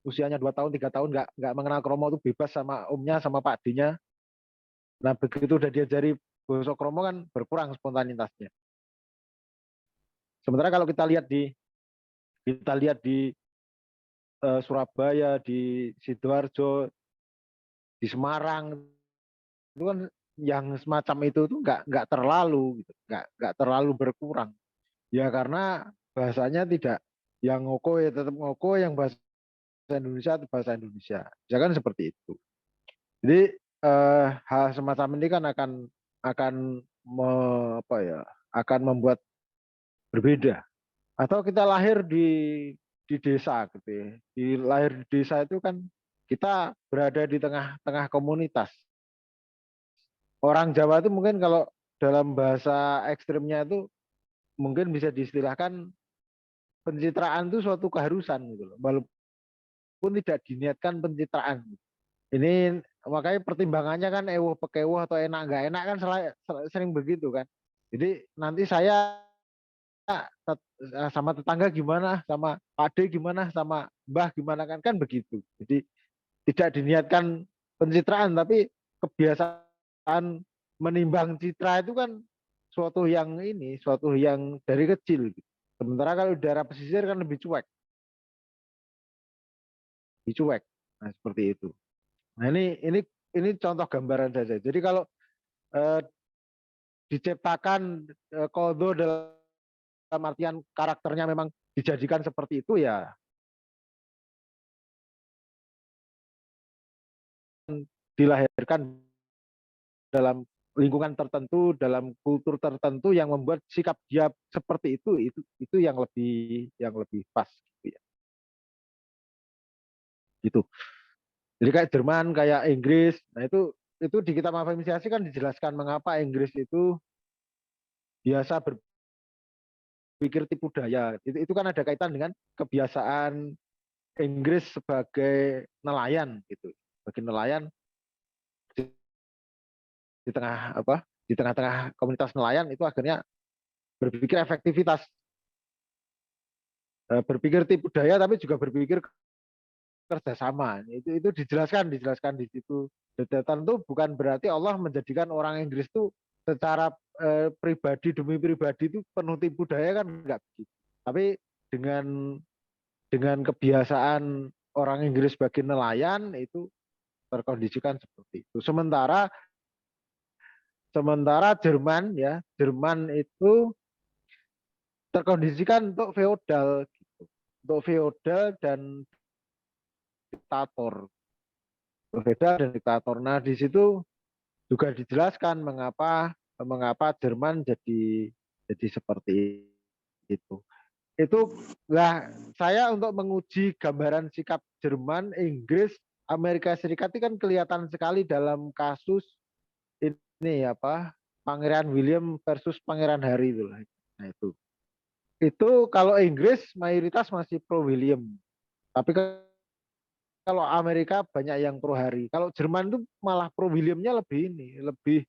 S3: 2 tahun 3 tahun nggak mengenal kromo itu bebas sama omnya sama Pak D-nya. Nah begitu udah diajari bosok kromo kan berkurang spontanitasnya. Sementara kalau kita lihat di Surabaya, di Sidoarjo, di Semarang, itu kan yang semacam itu tuh nggak terlalu gitu, nggak terlalu berkurang. Ya karena bahasanya tidak, yang ngoko ya tetap ngoko, yang bahasa Indonesia itu bahasa Indonesia. Ya kan seperti itu. Jadi hal semacam ini kan akan akan membuat berbeda. Atau kita lahir di desa gitu ya. Lahir di desa itu kan kita berada di tengah-tengah komunitas. Orang Jawa itu mungkin kalau dalam bahasa ekstrimnya itu mungkin bisa diistilahkan pencitraan itu suatu keharusan gitu loh. Walaupun tidak diniatkan pencitraan. Ini makanya pertimbangannya kan ewuh pekewuh atau enak nggak enak kan sering begitu kan. Jadi nanti saya sama tetangga gimana, sama Pak D gimana, sama Mbah gimana kan begitu. Jadi tidak diniatkan pencitraan, tapi kebiasaan menimbang citra itu kan suatu yang dari kecil. Sementara kalau di daerah pesisir kan lebih cuek. Nah seperti itu. Nah ini ini contoh gambaran saja. Jadi kalau diciptakan kodo dalam artian karakternya memang dijadikan seperti itu, ya dilahirkan dalam lingkungan tertentu, dalam kultur tertentu yang membuat sikap dia seperti itu yang lebih pas gitu ya. Gitu. Jadi kayak Jerman, kayak Inggris, nah itu di kitab Afirmasi kan dijelaskan mengapa Inggris itu biasa berpikir tipu daya. Itu kan ada kaitan dengan kebiasaan Inggris sebagai nelayan gitu. Sebagai nelayan di tengah-tengah komunitas nelayan itu akhirnya berpikir efektivitas, berpikir tipu daya tapi juga berpikir kerjasama. Itu dijelaskan di situ. Tentu bukan berarti Allah menjadikan orang Inggris itu secara pribadi demi pribadi itu penuh tipu daya, kan enggak begitu. Tapi dengan kebiasaan orang Inggris sebagai nelayan itu terkondisikan seperti itu. Sementara Jerman itu terkondisikan untuk feodal gitu. Untuk feodal dan diktator. Feodal dan diktator. Nah, di situ juga dijelaskan mengapa Jerman jadi seperti itu. Lah saya untuk menguji gambaran sikap Jerman, Inggris, Amerika Serikat itu kan kelihatan sekali dalam kasus ini Pangeran William versus Pangeran Harry itu. Nah itu kalau Inggris mayoritas masih pro William, tapi kalau Amerika banyak yang pro Harry. Kalau Jerman itu malah pro Williamnya lebih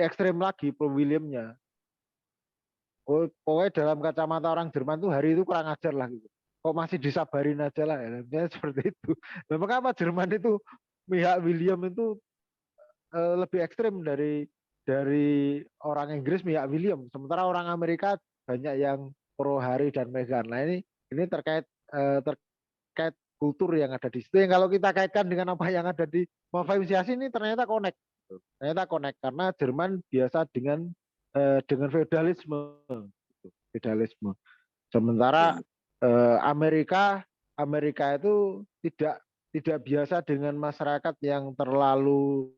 S3: ekstrem lagi pro Williamnya. Pokoknya dalam kacamata orang Jerman tuh Harry itu kurang ajar lah gitu. Kok masih disabarin aja lah, ya seperti itu. Nah, mengapa Jerman itu pihak William itu lebih ekstrem dari orang Inggris pihak William, sementara orang Amerika banyak yang pro Harry dan Meghan. Nah ini terkait kultur yang ada di situ. Yang kalau kita kaitkan dengan apa yang ada di Mafahimsiasi ini ternyata connect. Karena Jerman biasa dengan feodalisme. Sementara Amerika itu tidak biasa dengan masyarakat yang terlalu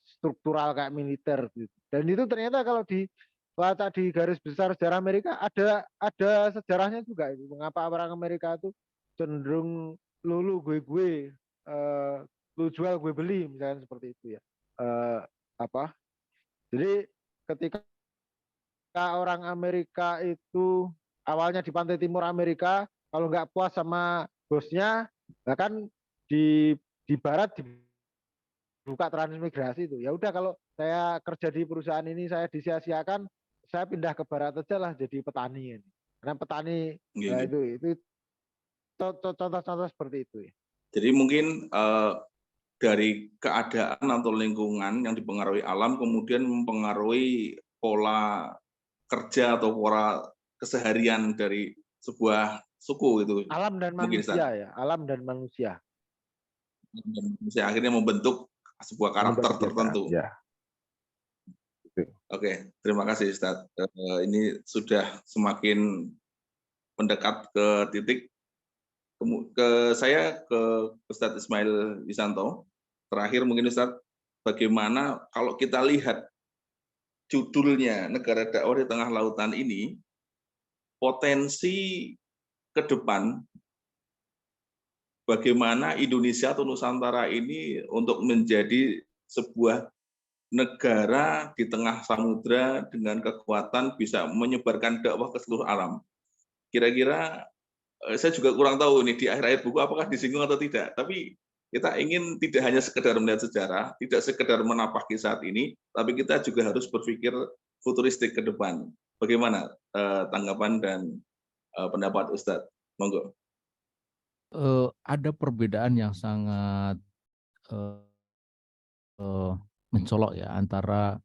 S3: struktural kayak militer gitu. Dan itu ternyata kalau dilacak di garis besar sejarah Amerika ada sejarahnya juga itu. Mengapa orang Amerika itu cenderung lu gue lu jual gue beli misalnya seperti itu ya. Jadi ketika orang Amerika itu awalnya di pantai timur Amerika, kalau nggak puas sama bosnya, bahkan di barat dibuka transmigrasi itu. Ya udah, kalau saya kerja di perusahaan ini saya disia-siakan, saya pindah ke barat aja lah jadi petani. Karena petani ya, itu contoh-contoh seperti itu ya.
S1: Jadi mungkin dari keadaan atau lingkungan yang dipengaruhi alam kemudian mempengaruhi pola kerja atau pola keseharian dari sebuah suku itu.
S3: Alam dan manusia ya, alam dan manusia.
S1: Akhirnya membentuk sebuah karakter tertentu.
S3: Ya.
S1: Oke, terima kasih Ustadz. Ini sudah semakin mendekat ke titik. Saya ke Ustadz Ismail Wisanto. Terakhir mungkin Ustadz, bagaimana kalau kita lihat judulnya Negara Dakwah di Tengah Lautan ini, potensi ke depan bagaimana Indonesia atau Nusantara ini untuk menjadi sebuah negara di tengah samudra dengan kekuatan bisa menyebarkan dakwah ke seluruh alam. Kira-kira saya juga kurang tahu nih di akhir-akhir buku apakah disinggung atau tidak, tapi kita ingin tidak hanya sekedar melihat sejarah, tidak sekedar menapaki saat ini, tapi kita juga harus berpikir futuristik ke depan. Bagaimana tanggapan dan pendapat Ustadz? Monggo.
S4: Ada perbedaan yang sangat mencolok ya antara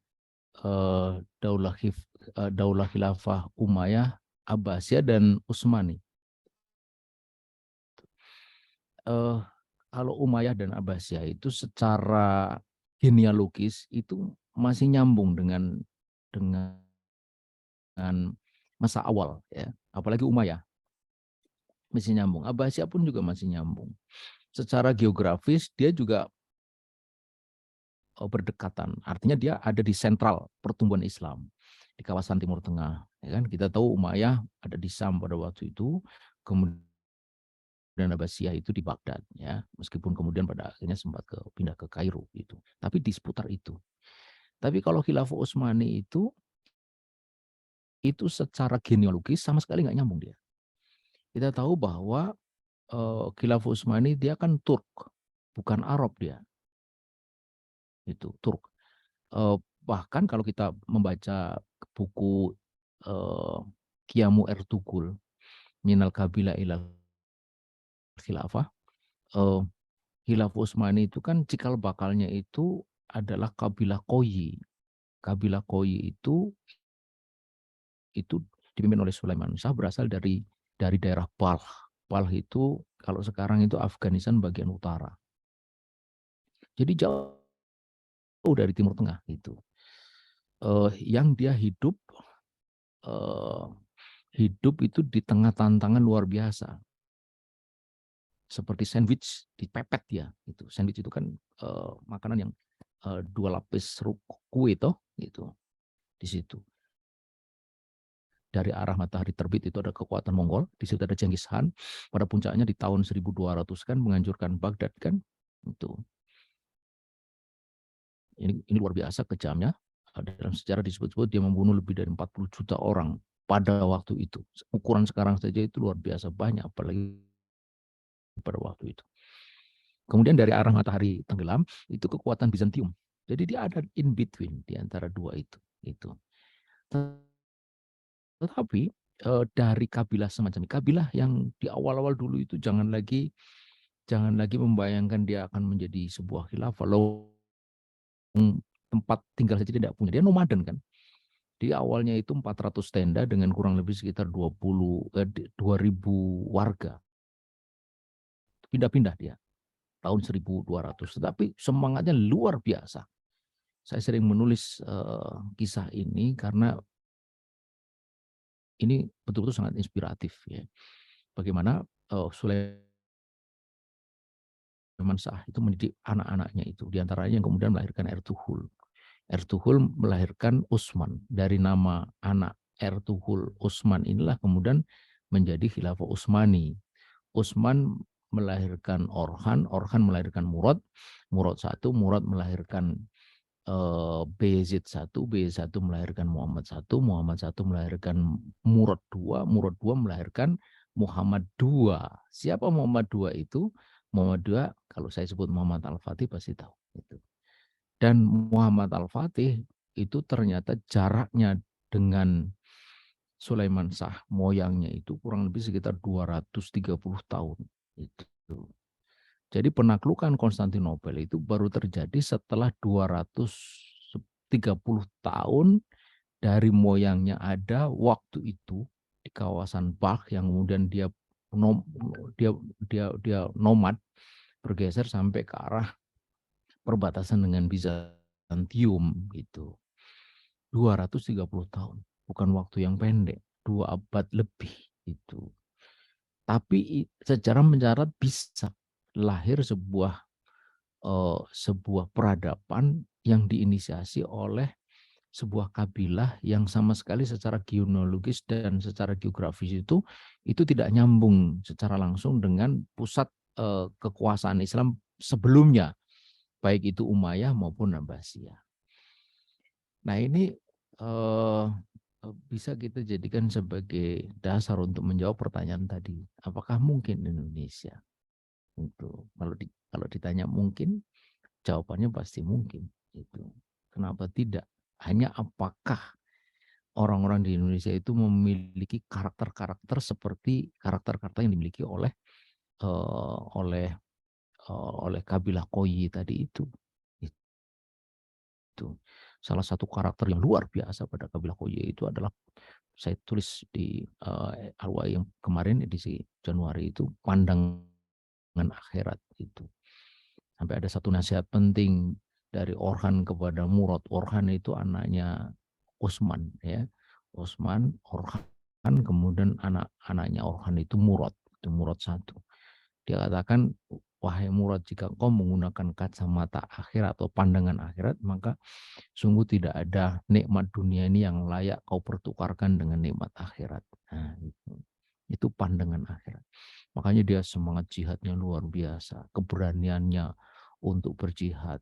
S4: Daulah Khilafah Umayyah, Abbasiyah dan Utsmani. kalau Umayyah dan Abbasiyah itu secara genealogis itu masih nyambung dengan masa awal ya. Apalagi Umayyah masih nyambung. Abbasiyah pun juga masih nyambung. Secara geografis dia juga berdekatan. Artinya dia ada di sentral pertumbuhan Islam di kawasan Timur Tengah. Ya kan? Kita tahu Umayyah ada di Syam pada waktu itu, kemudian Abbasiyah itu di Baghdad, ya. Meskipun kemudian pada akhirnya sempat pindah ke Kairo gitu. Tapi di seputar itu. Tapi kalau Khilafah Utsmani itu secara genealogis sama sekali nggak nyambung dia. Kita tahu bahwa Khilafah Utsmani dia kan Turk, bukan Arab dia. Itu Turk. Bahkan kalau kita membaca buku Qiyamu Ertugrul Minal Kabilah ilal Khilafah, Khilafah Utsmani itu kan cikal bakalnya itu adalah kabilah Koyi. Kabilah Koyi itu dipimpin oleh Sulaiman Shah, berasal dari daerah Balkh. Balkh itu kalau sekarang itu Afghanistan bagian utara. Jadi jauh dari Timur Tengah itu. Yang dia hidup itu di tengah tantangan luar biasa. Seperti sandwich dipepet ya. Itu sandwich itu kan makanan yang 2 lapis kue toh gitu. Di situ. Dari arah matahari terbit itu ada kekuatan Mongol, di situ ada Genghis Khan, pada puncaknya di tahun 1200 kan menghancurkan Baghdad kan. Itu. Ini luar biasa kejamnya. Dalam sejarah disebut-sebut dia membunuh lebih dari 40 juta orang pada waktu itu. Ukuran sekarang saja itu luar biasa banyak, apalagi pada waktu itu. Kemudian dari arah matahari tenggelam itu kekuatan Bizantium. Jadi dia ada in between di antara dua itu. Tetapi dari kabilah semacam ini, kabilah yang di awal-awal dulu itu jangan lagi membayangkan dia akan menjadi sebuah khilafah. Tempat tinggal saja tidak punya. Dia nomaden kan. Di awalnya itu 400 tenda dengan kurang lebih sekitar 2.000 warga. Pindah-pindah dia tahun 1200. Tetapi semangatnya luar biasa. Saya sering menulis kisah ini karena ini betul-betul sangat inspiratif ya. Bagaimana Sulaiman Shah itu mendidik anak-anaknya itu, diantaranya yang kemudian melahirkan Ertugrul. Ertugrul melahirkan Utsman. Dari nama anak Ertugrul Utsman inilah kemudian menjadi Khilafah Utsmani. Utsman melahirkan Orhan, Orhan melahirkan Murad, Murad melahirkan Bayezid I, Bayezid I melahirkan Muhammad I, Muhammad I melahirkan Murad II, Murad II melahirkan Muhammad II. Siapa Muhammad II itu? Muhammad II, kalau saya sebut Muhammad Al-Fatih pasti tahu. Dan Muhammad Al-Fatih itu ternyata jaraknya dengan Sulaiman Shah, moyangnya itu kurang lebih sekitar 230 tahun. Itu. Jadi penaklukan Konstantinopel itu baru terjadi setelah 230 tahun dari moyangnya ada waktu itu di kawasan Balkh yang kemudian dia nomad bergeser sampai ke arah perbatasan dengan Bizantium gitu. 230 tahun, bukan waktu yang pendek, 2 abad lebih itu. Tapi secara mencatat bisa lahir sebuah peradaban yang diinisiasi oleh sebuah kabilah yang sama sekali secara genealogis dan secara geografis itu tidak nyambung secara langsung dengan pusat kekuasaan Islam sebelumnya, baik itu Umayyah maupun Abbasiyah. Nah ini bisa kita jadikan sebagai dasar untuk menjawab pertanyaan tadi. Apakah mungkin Indonesia? Itu kalau ditanya mungkin, jawabannya pasti mungkin. Itu kenapa tidak? Hanya apakah orang-orang di Indonesia itu memiliki karakter-karakter seperti karakter-karakter yang dimiliki oleh kabilah Koyi tadi itu. Itu salah satu karakter yang luar biasa pada kabilah Koyi itu adalah, saya tulis di Al-Wa'i yang kemarin edisi Januari itu, pandangan akhirat itu. Sampai ada satu nasihat penting dari Orhan kepada Murad. Orhan itu anaknya Utsman, ya. Utsman, Orhan, kemudian anak-anaknya Orhan itu Murad 1. Dia katakan, wahai Murad, jika kau menggunakan kacamata akhirat atau pandangan akhirat, maka sungguh tidak ada nikmat dunia ini yang layak kau pertukarkan dengan nikmat akhirat. Nah, itu pandangan akhirat. Makanya dia semangat jihadnya luar biasa, keberaniannya untuk berjihad,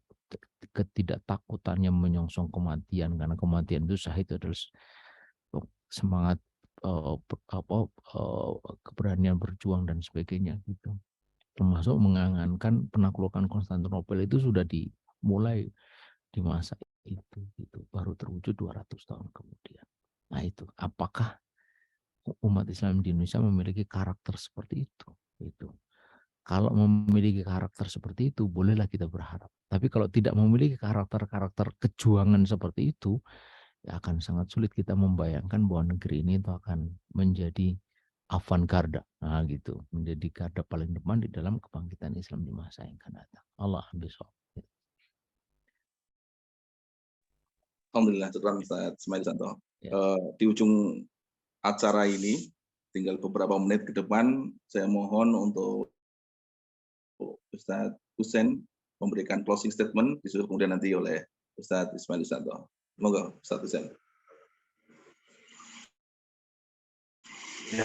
S4: ketidaktakutannya menyongsong kematian, karena kematian itu syahid adalah semangat keberanian berjuang dan sebagainya gitu. Termasuk mengangankan penaklukan Konstantinopel itu sudah dimulai di masa itu gitu, baru terwujud 200 tahun kemudian. Nah, itu apakah umat Islam di Indonesia memiliki karakter seperti itu? Itu. Kalau memiliki karakter seperti itu, bolehlah kita berharap. Tapi kalau tidak memiliki karakter-karakter kejuangan seperti itu, ya akan sangat sulit kita membayangkan bahwa negeri ini itu akan menjadi avant-garde, nah gitu, menjadi garda paling depan di dalam kebangkitan Islam di masa yang akan datang. Allah bisawab.
S1: Alhamdulillah, syukran Ustaz Ismail Santo.
S4: Ya.
S1: Di ujung acara ini, tinggal beberapa menit ke depan, saya mohon untuk Ustaz Husain memberikan closing statement, disusul kemudian nanti oleh Ustaz Ismail Santo. Semoga Ustaz Husain.
S3: Ya.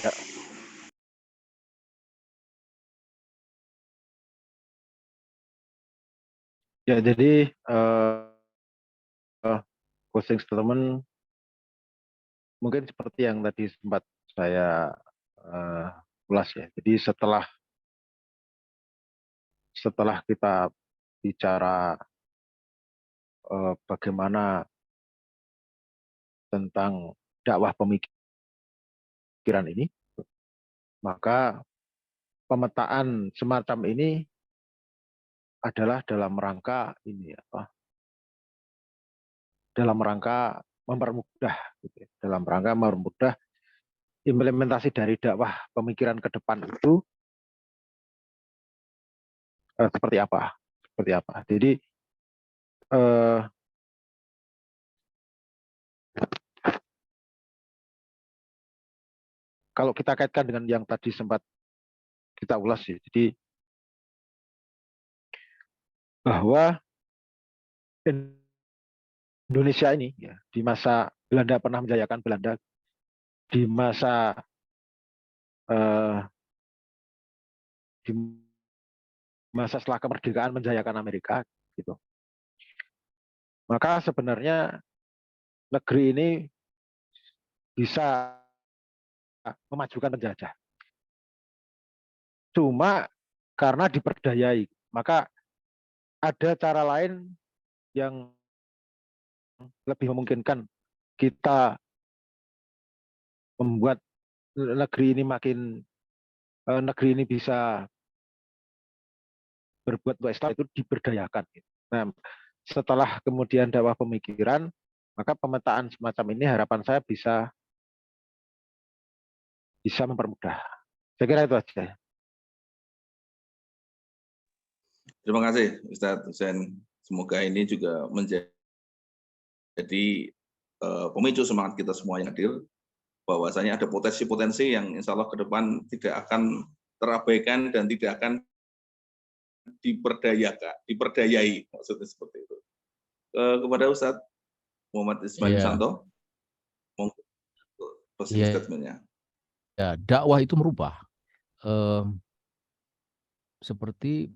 S3: Ya, jadi closing statement mungkin seperti yang tadi sempat saya ulas ya. Jadi setelah kita bicara bagaimana tentang dakwah pemikiran ini, maka pemetaan semacam ini adalah dalam rangka dalam rangka mempermudah, gitu ya. Dalam rangka mempermudah implementasi dari dakwah pemikiran ke depan itu seperti apa? Jadi kalau kita kaitkan dengan yang tadi sempat kita ulas ya, jadi bahwa Indonesia ini ya, di masa Belanda pernah menjayakan Belanda, di masa setelah kemerdekaan menjayakan Amerika, gitu. Maka sebenarnya negeri ini bisa memajukan penjajah. Cuma karena diperdayai, maka ada cara lain yang lebih memungkinkan kita membuat negeri ini bisa berbuat untuk Islam, itu diberdayakan. Nah, setelah kemudian dakwah pemikiran, maka pemetaan semacam ini harapan saya bisa mempermudah. Saya kira itu aja.
S1: Terima kasih Ustaz Husain. Semoga ini juga menjadi pemicu semangat kita semua yang hadir, bahwasanya ada potensi-potensi yang insya Allah ke depan tidak akan terabaikan dan tidak akan diperdayai, maksudnya seperti itu. Kepada Ustaz Muhammad Ismail Santo, closing statement-nya.
S4: Ya, dakwah itu merubah. Seperti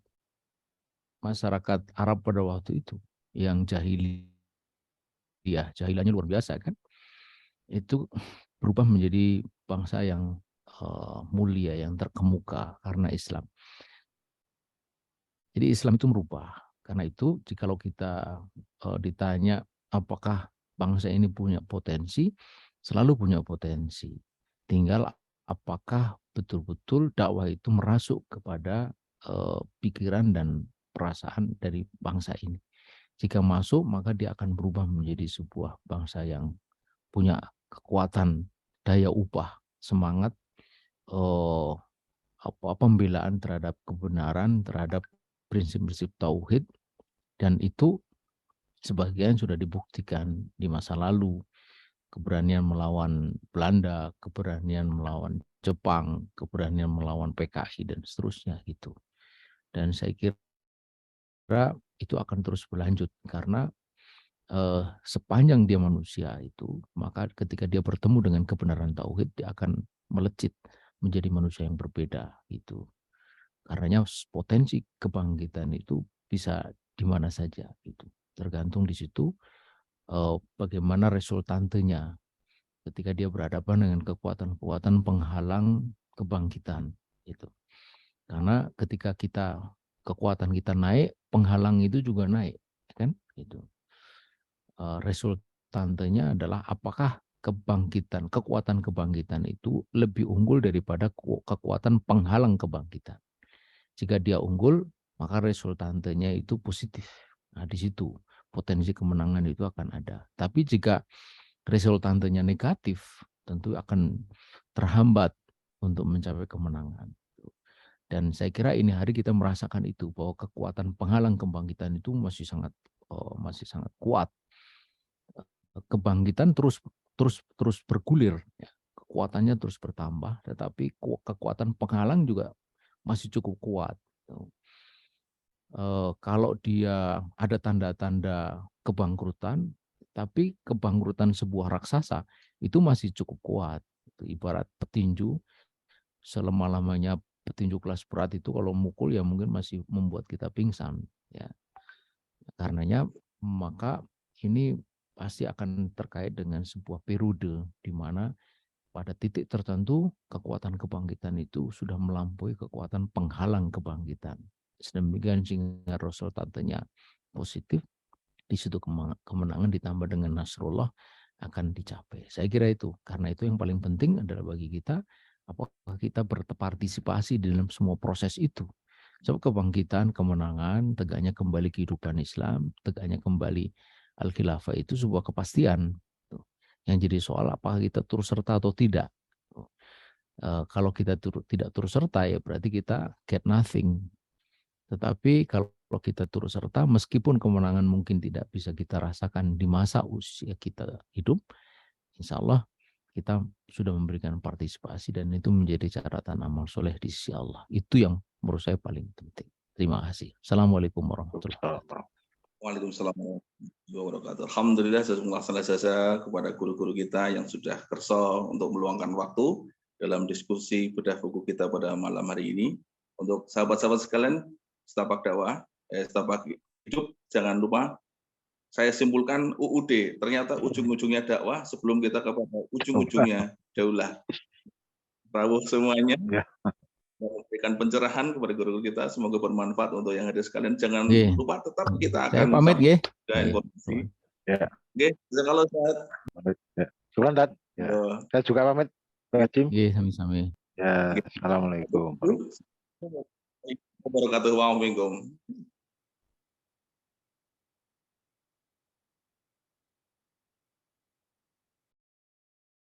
S4: masyarakat Arab pada waktu itu yang jahiliyahnya luar biasa kan, itu berubah menjadi bangsa yang mulia, yang terkemuka karena Islam. Jadi Islam itu merubah. Karena itu jikalau kita ditanya apakah bangsa ini punya potensi, selalu punya potensi. Tinggal apakah betul-betul dakwah itu merasuk kepada pikiran dan perasaan dari bangsa ini. Jika masuk, maka dia akan berubah menjadi sebuah bangsa yang punya kekuatan, daya upah, semangat, pembelaan terhadap kebenaran, terhadap prinsip-prinsip tauhid, dan itu sebagian sudah dibuktikan di masa lalu. Keberanian melawan Belanda, keberanian melawan Jepang, keberanian melawan PKI dan seterusnya gitu. Dan saya kira itu akan terus berlanjut karena sepanjang dia manusia itu, maka ketika dia bertemu dengan kebenaran tauhid, dia akan melecit menjadi manusia yang berbeda gitu. Karenanya potensi kebangkitan itu bisa di mana saja gitu. Tergantung di situ bagaimana resultantenya ketika dia berhadapan dengan kekuatan-kekuatan penghalang kebangkitan gitu. Karena ketika kekuatan kita naik, penghalang itu juga naik, kan? Gitu. Resultantenya adalah apakah kekuatan kebangkitan itu lebih unggul daripada kekuatan penghalang kebangkitan. Jika dia unggul, maka resultantenya itu positif. Nah, di situ potensi kemenangan itu akan ada. Tapi jika resultantenya negatif, tentu akan terhambat untuk mencapai kemenangan. Dan saya kira ini hari kita merasakan itu, bahwa kekuatan penghalang kebangkitan itu masih sangat kuat. Kebangkitan terus bergulir, ya. Kekuatannya terus bertambah, tetapi kekuatan penghalang juga masih cukup kuat. Kalau dia ada tanda-tanda kebangkrutan, tapi kebangkrutan sebuah raksasa itu masih cukup kuat. Itu ibarat petinju, selama-lamanya petinju kelas berat itu kalau mukul ya mungkin masih membuat kita pingsan. Ya. Karenanya maka ini pasti akan terkait dengan sebuah periode di mana pada titik tertentu kekuatan kebangkitan itu sudah melampaui kekuatan penghalang kebangkitan. Sedemikian sehingga resultantenya positif, di situ kemenangan ditambah dengan Nasrullah akan dicapai. Saya kira itu, karena itu yang paling penting adalah bagi kita, apakah kita berpartisipasi dalam semua proses itu. Sebab kebangkitan, kemenangan, tegaknya kembali kehidupan Islam, tegaknya kembali Al-Khilafah itu sebuah kepastian. Yang jadi soal apakah kita turut serta atau tidak. Kalau kita tidak turut serta ya berarti kita get nothing. Tetapi kalau kita turut serta, meskipun kemenangan mungkin tidak bisa kita rasakan di masa usia kita hidup, insya Allah kita sudah memberikan partisipasi dan itu menjadi catatan amal soleh di sisi Allah. Itu yang menurut saya paling penting. Terima kasih. Assalamualaikum warahmatullahi wabarakatuh.
S1: Waalaikumsalam warahmatullahi wabarakatuh. Alhamdulillah jasa kepada guru-guru kita yang sudah kerso untuk meluangkan waktu dalam diskusi bedah buku kita pada malam hari ini. Untuk sahabat-sahabat sekalian, setapak dakwah, setapak hidup, jangan lupa saya simpulkan UUD. Ternyata ujung-ujungnya dakwah sebelum kita kepada ujung-ujungnya daulah. Rawuh semuanya. Memberikan pencerahan kepada guru kita, semoga bermanfaat untuk yang hadir sekalian. Jangan lupa tetap kita akan
S4: pamit ya.
S1: Informasi. Ya. Oke, kalau sehat.
S3: Syukur, Dad. Ya. Saya juga pamit, Pak Jim.
S4: Sami-sami.
S3: Ya, assalamualaikum.
S1: Warahmatullahi wabarakatuh.